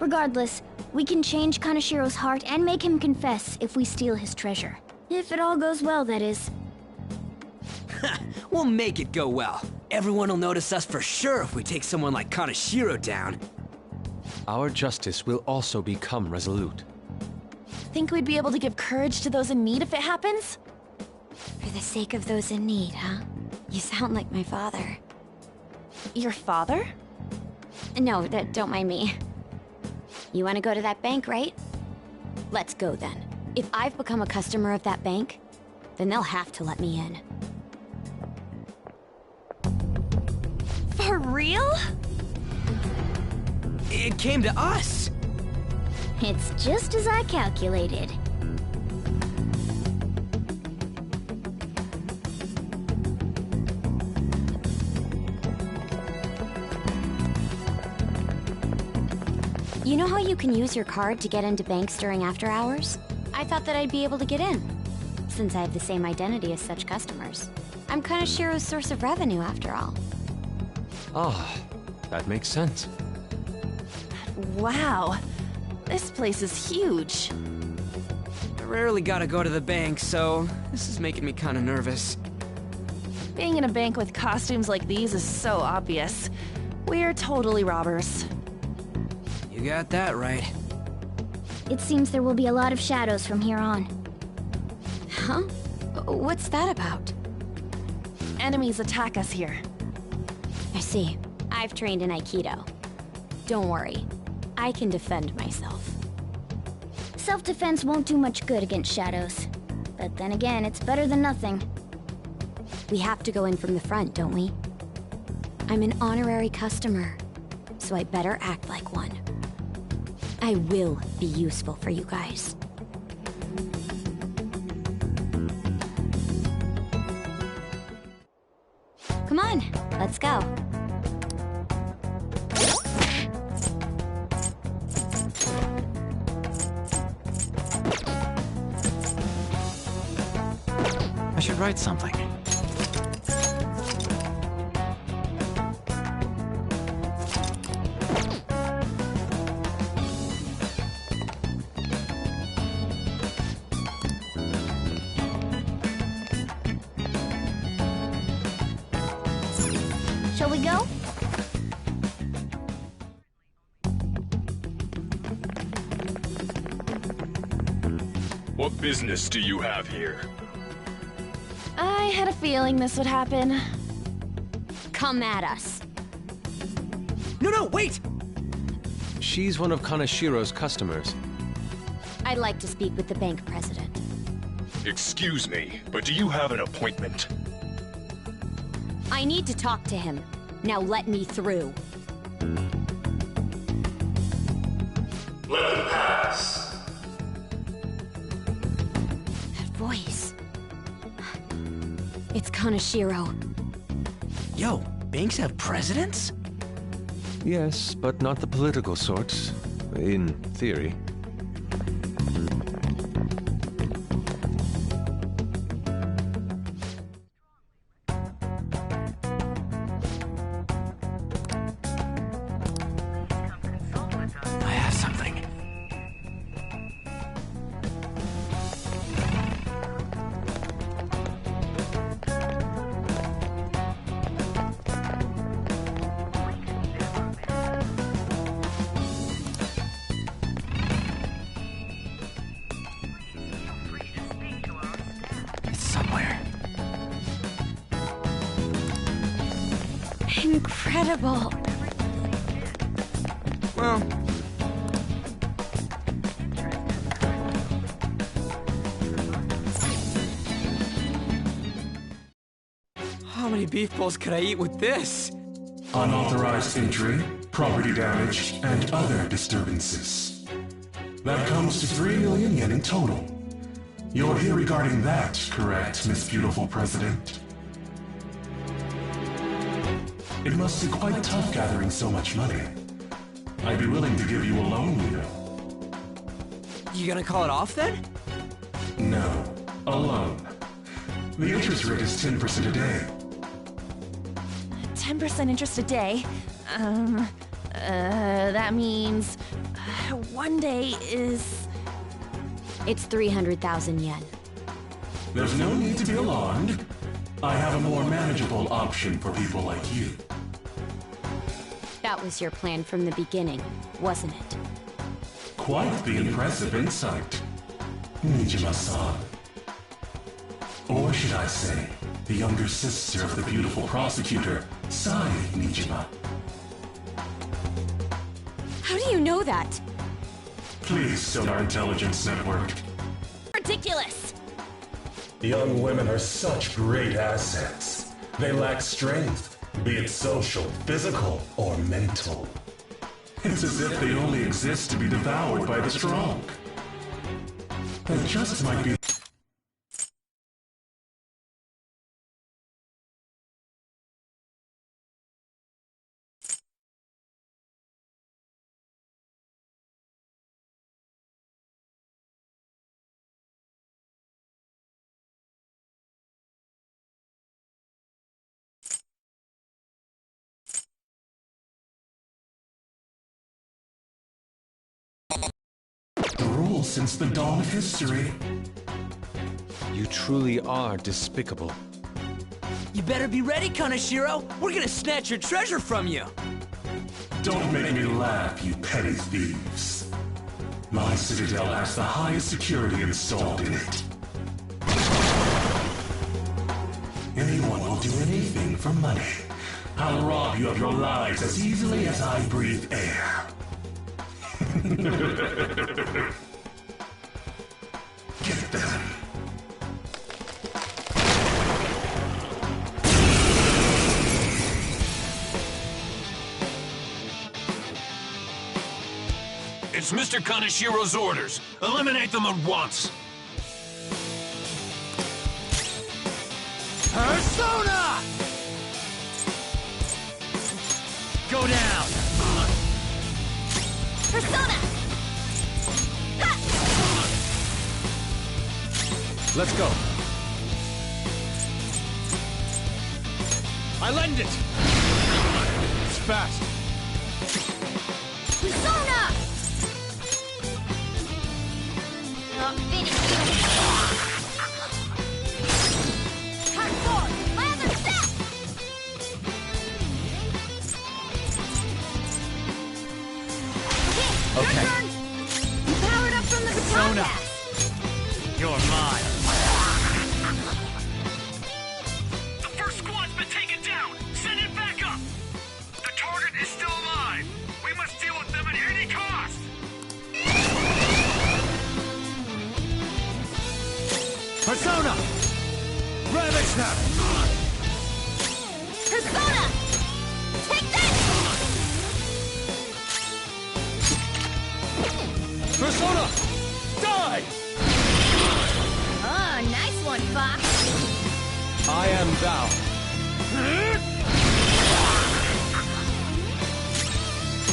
Regardless, we can change Kaneshiro's heart and make him confess if we steal his treasure. If it all goes well, that is. We'll make it go well. Everyone will notice us for sure if we take someone like Kaneshiro down. Our justice will also become resolute. Think we'd be able to give courage to those in need if it happens? For the sake of those in need, huh? You sound like my father. Your father? No, don't mind me. You want to go to that bank, right? Let's go then. If I've become a customer of that bank, then they'll have to let me in. For real? It came to us! It's just as I calculated. You know how you can use your card to get into banks during after hours? I thought that I'd be able to get in, since I have the same identity as such customers. I'm Kaneshiro's source of revenue, after all. Ah, that makes sense. Wow. This place is huge. I rarely gotta go to the bank, so this is making me kinda nervous. Being in a bank with costumes like these is so obvious. We're totally robbers. You got that right. It seems there will be a lot of shadows from here on. Huh? What's that about? Enemies attack us here. I see. I've trained in Aikido. Don't worry. I can defend myself. Self-defense won't do much good against shadows. But then again, it's better than nothing. We have to go in from the front, don't we? I'm an honorary customer, so I better act like one. I will be useful for you guys. Come on, let's go. I should write something. Shall we go? What business do you have here? I had a feeling this would happen. Come at us. No, wait! She's one of Kaneshiro's customers. I'd like to speak with the bank president. Excuse me, but do you have an appointment? I need to talk to him. Now let me through. Let them pass. That voice. It's Kaneshiro. Yo, banks have presidents? Yes, but not the political sorts. In theory. I have something. It's somewhere. Incredible. Well... How many beef bowls could I eat with this? Unauthorized entry, property damage, and other disturbances. That comes to 3 million yen in total. You're here regarding that, correct, Miss Beautiful President? It must be quite tough gathering so much money. I'd be willing to give you a loan, you know. You gonna call it off then? No, a loan. The interest rate is 10% a day. 10% interest a day. That means... one day is... It's 300,000 yen. There's no need to be alarmed. I have a more manageable option for people like you. That was your plan from the beginning, wasn't it? Quite the impressive insight, Nijima-san. Or should I say, the younger sister of the beautiful prosecutor, Sai Nijima. How do you know that? Please, Sonar Intelligence Network. Ridiculous! Young women are such great assets. They lack strength, be it social, physical, or mental. It's as if they only exist to be devoured by the strong. That just might be... the rule since the dawn of history. You truly are despicable. You better be ready, Kaneshiro! We're gonna snatch your treasure from you! Don't make me laugh, you petty thieves. My citadel has the highest security installed in it. Anyone will do anything for money. I'll rob you of your lives as easily as I breathe air. Get them. It's Mr. Kaneshiro's orders. Eliminate them at once. Persona! Go down! Persona! Let's go. I lend it! It's fast. Persona! Not finished. Cut forward! My other step! Okay. Your turn! You powered up from the baton Persona. pass. You're mine. The first squad's been taken down! Send it back up! The target is still alive! We must deal with them at any cost! Persona! Ravage them! Persona! Take this! Persona! Die! Oh, nice one, Fox. I am thou.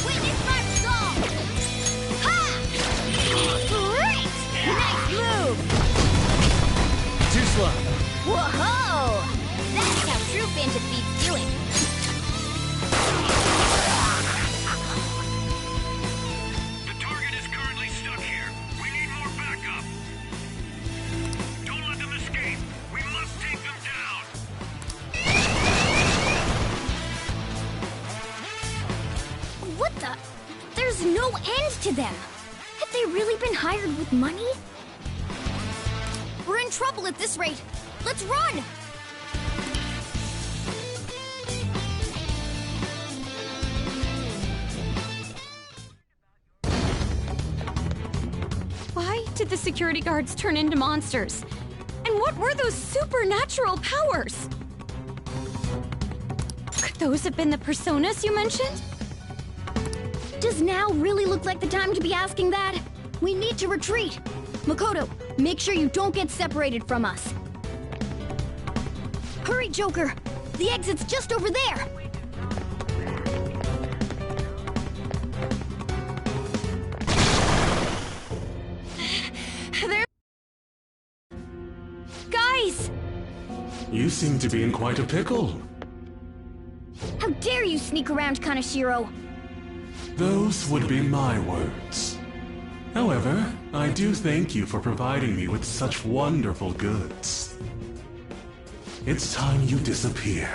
Witness my resolve! Ha! Great! Nice move! Too slow. Whoa! That's how true Phantom Thieves do it. The target is currently stuck here. We need more backup. Don't let them escape. We must take them down. What the? There's no end to them. Have they really been hired with money? We're in trouble at this rate. Let's run! Why did the security guards turn into monsters? And what were those supernatural powers? Could those have been the personas you mentioned? Does now really look like the time to be asking that? We need to retreat. Makoto, make sure you don't get separated from us. Hurry, Joker! The exit's just over there! There... Guys! You seem to be in quite a pickle. How dare you sneak around, Kaneshiro! Those would be my words. However, I do thank you for providing me with such wonderful goods. It's time you disappear.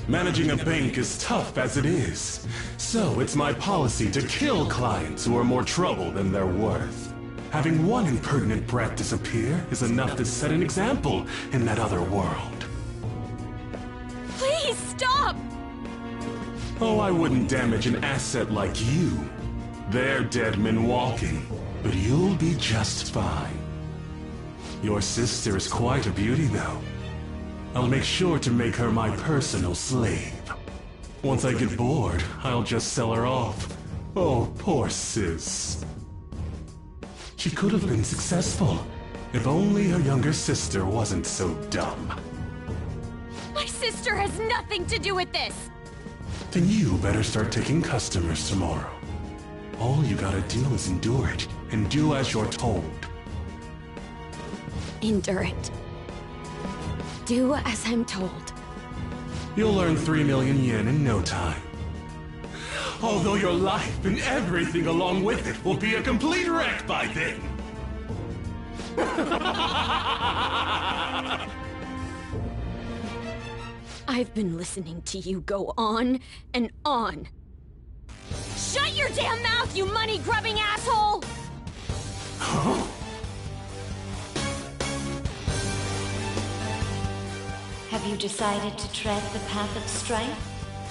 Managing a bank is tough as it is, so it's my policy to kill clients who are more trouble than they're worth. Having one impertinent brat disappear is enough to set an example in that other world. Please stop! Oh, I wouldn't damage an asset like you. They're dead men walking, but you'll be just fine. Your sister is quite a beauty, though. I'll make sure to make her my personal slave. Once I get bored, I'll just sell her off. Oh, poor sis. She could have been successful, if only her younger sister wasn't so dumb. My sister has nothing to do with this! Then you better start taking customers tomorrow. All you gotta do is endure it, and do as you're told. Endure it. Do as I'm told. You'll earn 3 million yen in no time. Although your life and everything along with it will be a complete wreck by then. I've been listening to you go on and on. Shut your damn mouth, you money-grubbing asshole! Huh? Have you decided to tread the path of strife?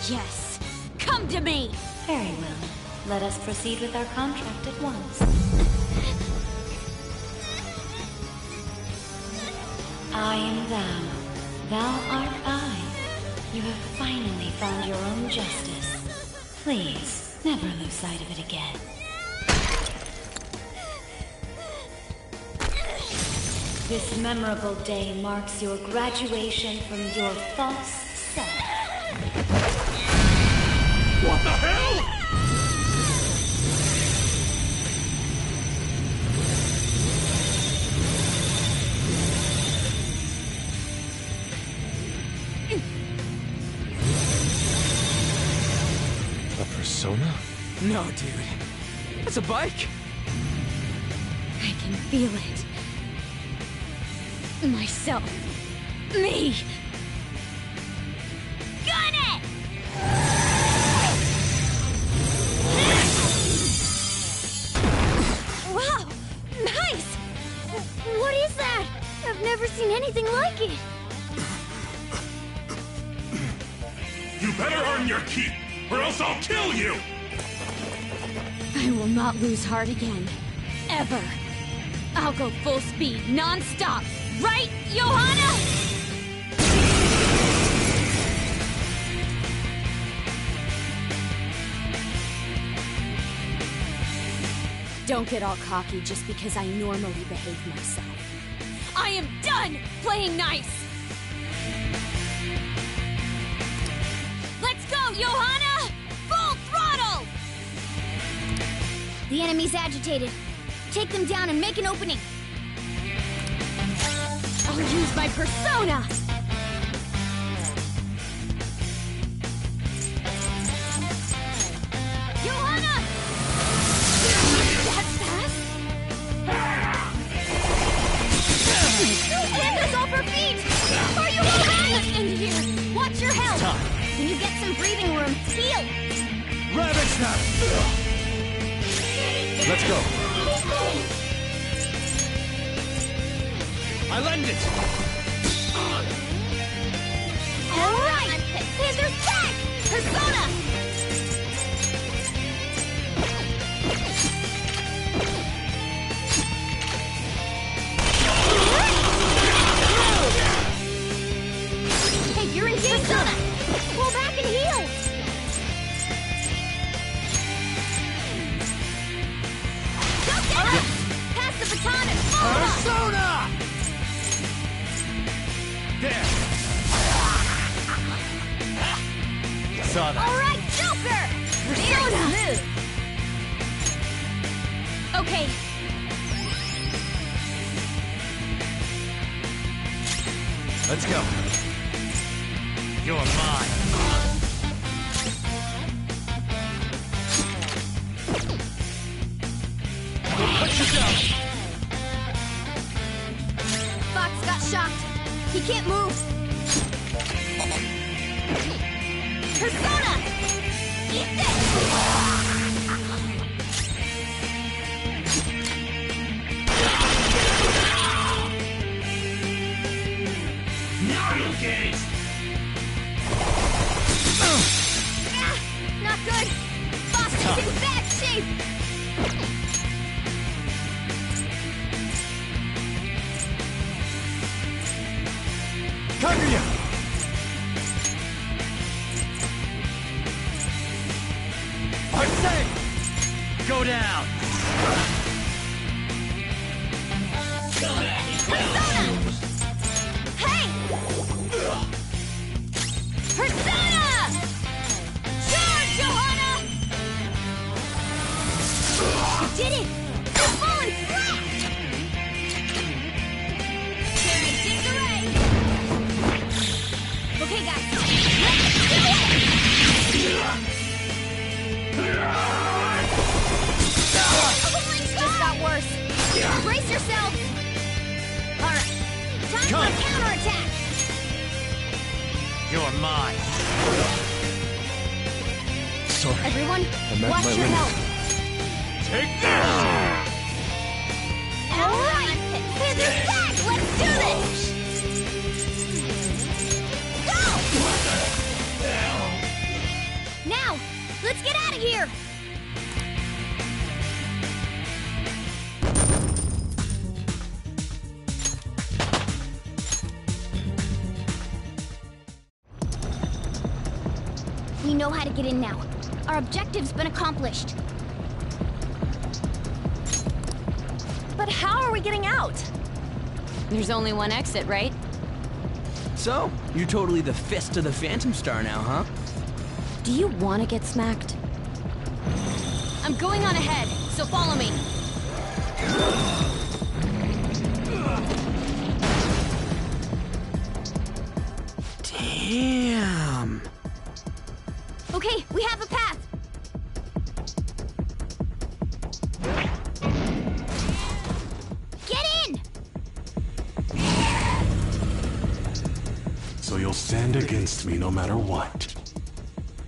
Yes. Come to me! Very well. Let us proceed with our contract at once. I am thou. Thou art I. You have finally found your own justice. Please, never lose sight of it again. This memorable day marks your graduation from your false self. What the hell?! A persona? No, dude. That's a bike. I can feel it. Myself. Me! Got it! Wow! Nice! What is that? I've never seen anything like it. You better earn your keep, or else I'll kill you! I will not lose heart again. Ever. I'll go full speed, non-stop. Right, Johanna? Don't get all cocky just because I normally behave myself. I am done playing nice! Let's go, Johanna! Full throttle! The enemy's agitated. Take them down and make an opening. I'll use my persona! Johanna! That fast? Get us off our feet! Are you okay? In here! Watch your health! When you get some breathing room, heal! Rabbit snap! Let's go. I lend it! All right! Panthers back! Persona! Hey, you're in Persona! Pull back and heal! Go get him! Pass the baton and follow up! Persona! There! Saw that. All right, Joker! Persona! Okay. Let's go. You're mine. Fox got shocked. He can't move. Persona! Eat this! Now you'll get it! Not good. Foster's in bad shape. Kaguya! Artsai! Go down! Persona! Hey! Persona! Charge, Johanna! You did it! You're falling flat! There, I did the race! Okay, guys, let's do it! It just got worse. Brace yourselves! Alright, time for a counterattack! You're mine. Sorry. Everyone, I'm at watch my your limit. health! Take this! Alright, here's this back! Let's do this! Go! Now, let's get out of here! We know how to get in now. Our objective's been accomplished. But how are we getting out? There's only one exit, right? So, you're totally the fist of the Phantom Star now, huh? Do you want to get smacked? I'm going on ahead, so follow me. Damn. Okay, we have a path. Get in! So you'll stand against me no matter what.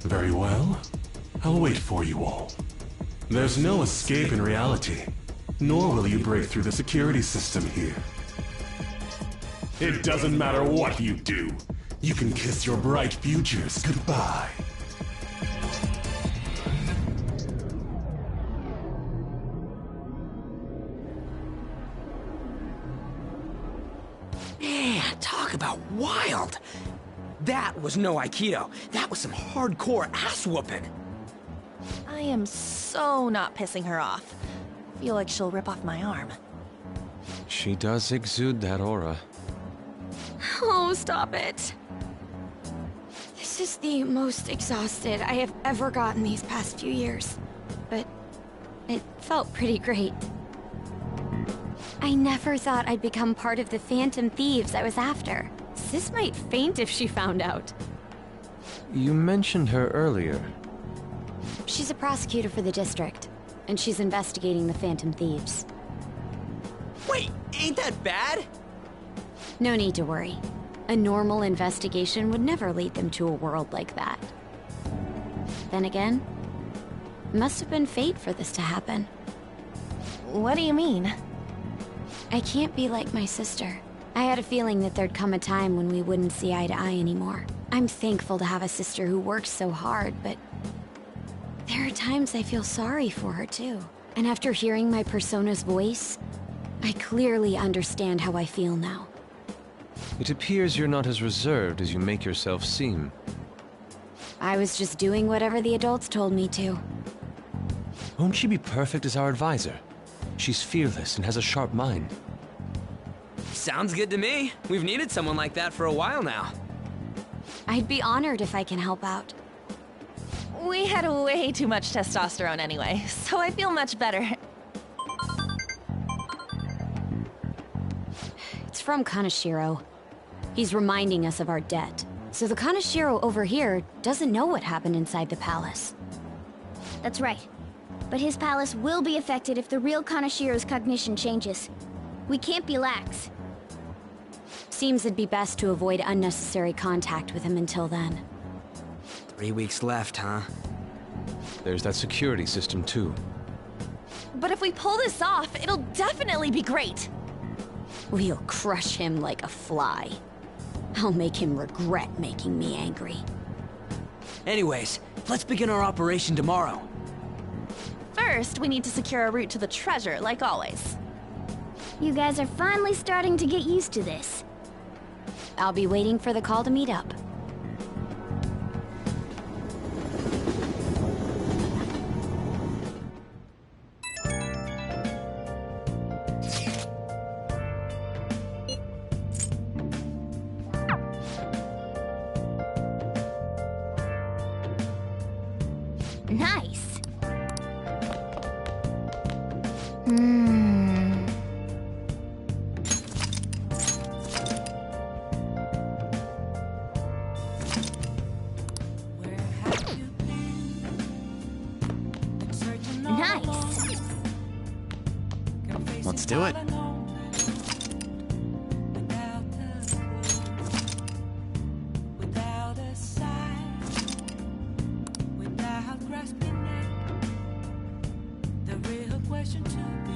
Very well. I'll wait for you all. There's no escape in reality, nor will you break through the security system here. It doesn't matter what you do. You can kiss your bright futures goodbye. Man, talk about wild. That was no Aikido. That was some hardcore ass whooping. I am so not pissing her off. Feel like she'll rip off my arm. She does exude that aura. Oh, stop it. This is the most exhausted I have ever gotten these past few years. But it felt pretty great. I never thought I'd become part of the Phantom Thieves I was after. Sis might faint if she found out. You mentioned her earlier. She's a prosecutor for the district, and she's investigating the Phantom Thieves. Wait, ain't that bad? No need to worry. A normal investigation would never lead them to a world like that. Then again, it must have been fate for this to happen. What do you mean? I can't be like my sister. I had a feeling that there'd come a time when we wouldn't see eye to eye anymore. I'm thankful to have a sister who works so hard, but there are times I feel sorry for her too. And after hearing my persona's voice, I clearly understand how I feel now. It appears you're not as reserved as you make yourself seem. I was just doing whatever the adults told me to. Won't she be perfect as our advisor? She's fearless and has a sharp mind. Sounds good to me. We've needed someone like that for a while now. I'd be honored if I can help out. We had way too much testosterone anyway, so I feel much better. It's from Kaneshiro. He's reminding us of our debt. So the Kaneshiro over here doesn't know what happened inside the palace. That's right. but his palace will be affected if the real Kanashiro's cognition changes. We can't be lax. Seems it'd be best to avoid unnecessary contact with him until then. 3 weeks left, huh? There's that security system, too. But if we pull this off, it'll definitely be great. We'll crush him like a fly. I'll make him regret making me angry. Anyways, let's begin our operation tomorrow. First, we need to secure a route to the treasure, like always. You guys are finally starting to get used to this. I'll be waiting for the call to meet up. Nice. Nice. Let's do it. Without a sign, without grasping it, the real question to be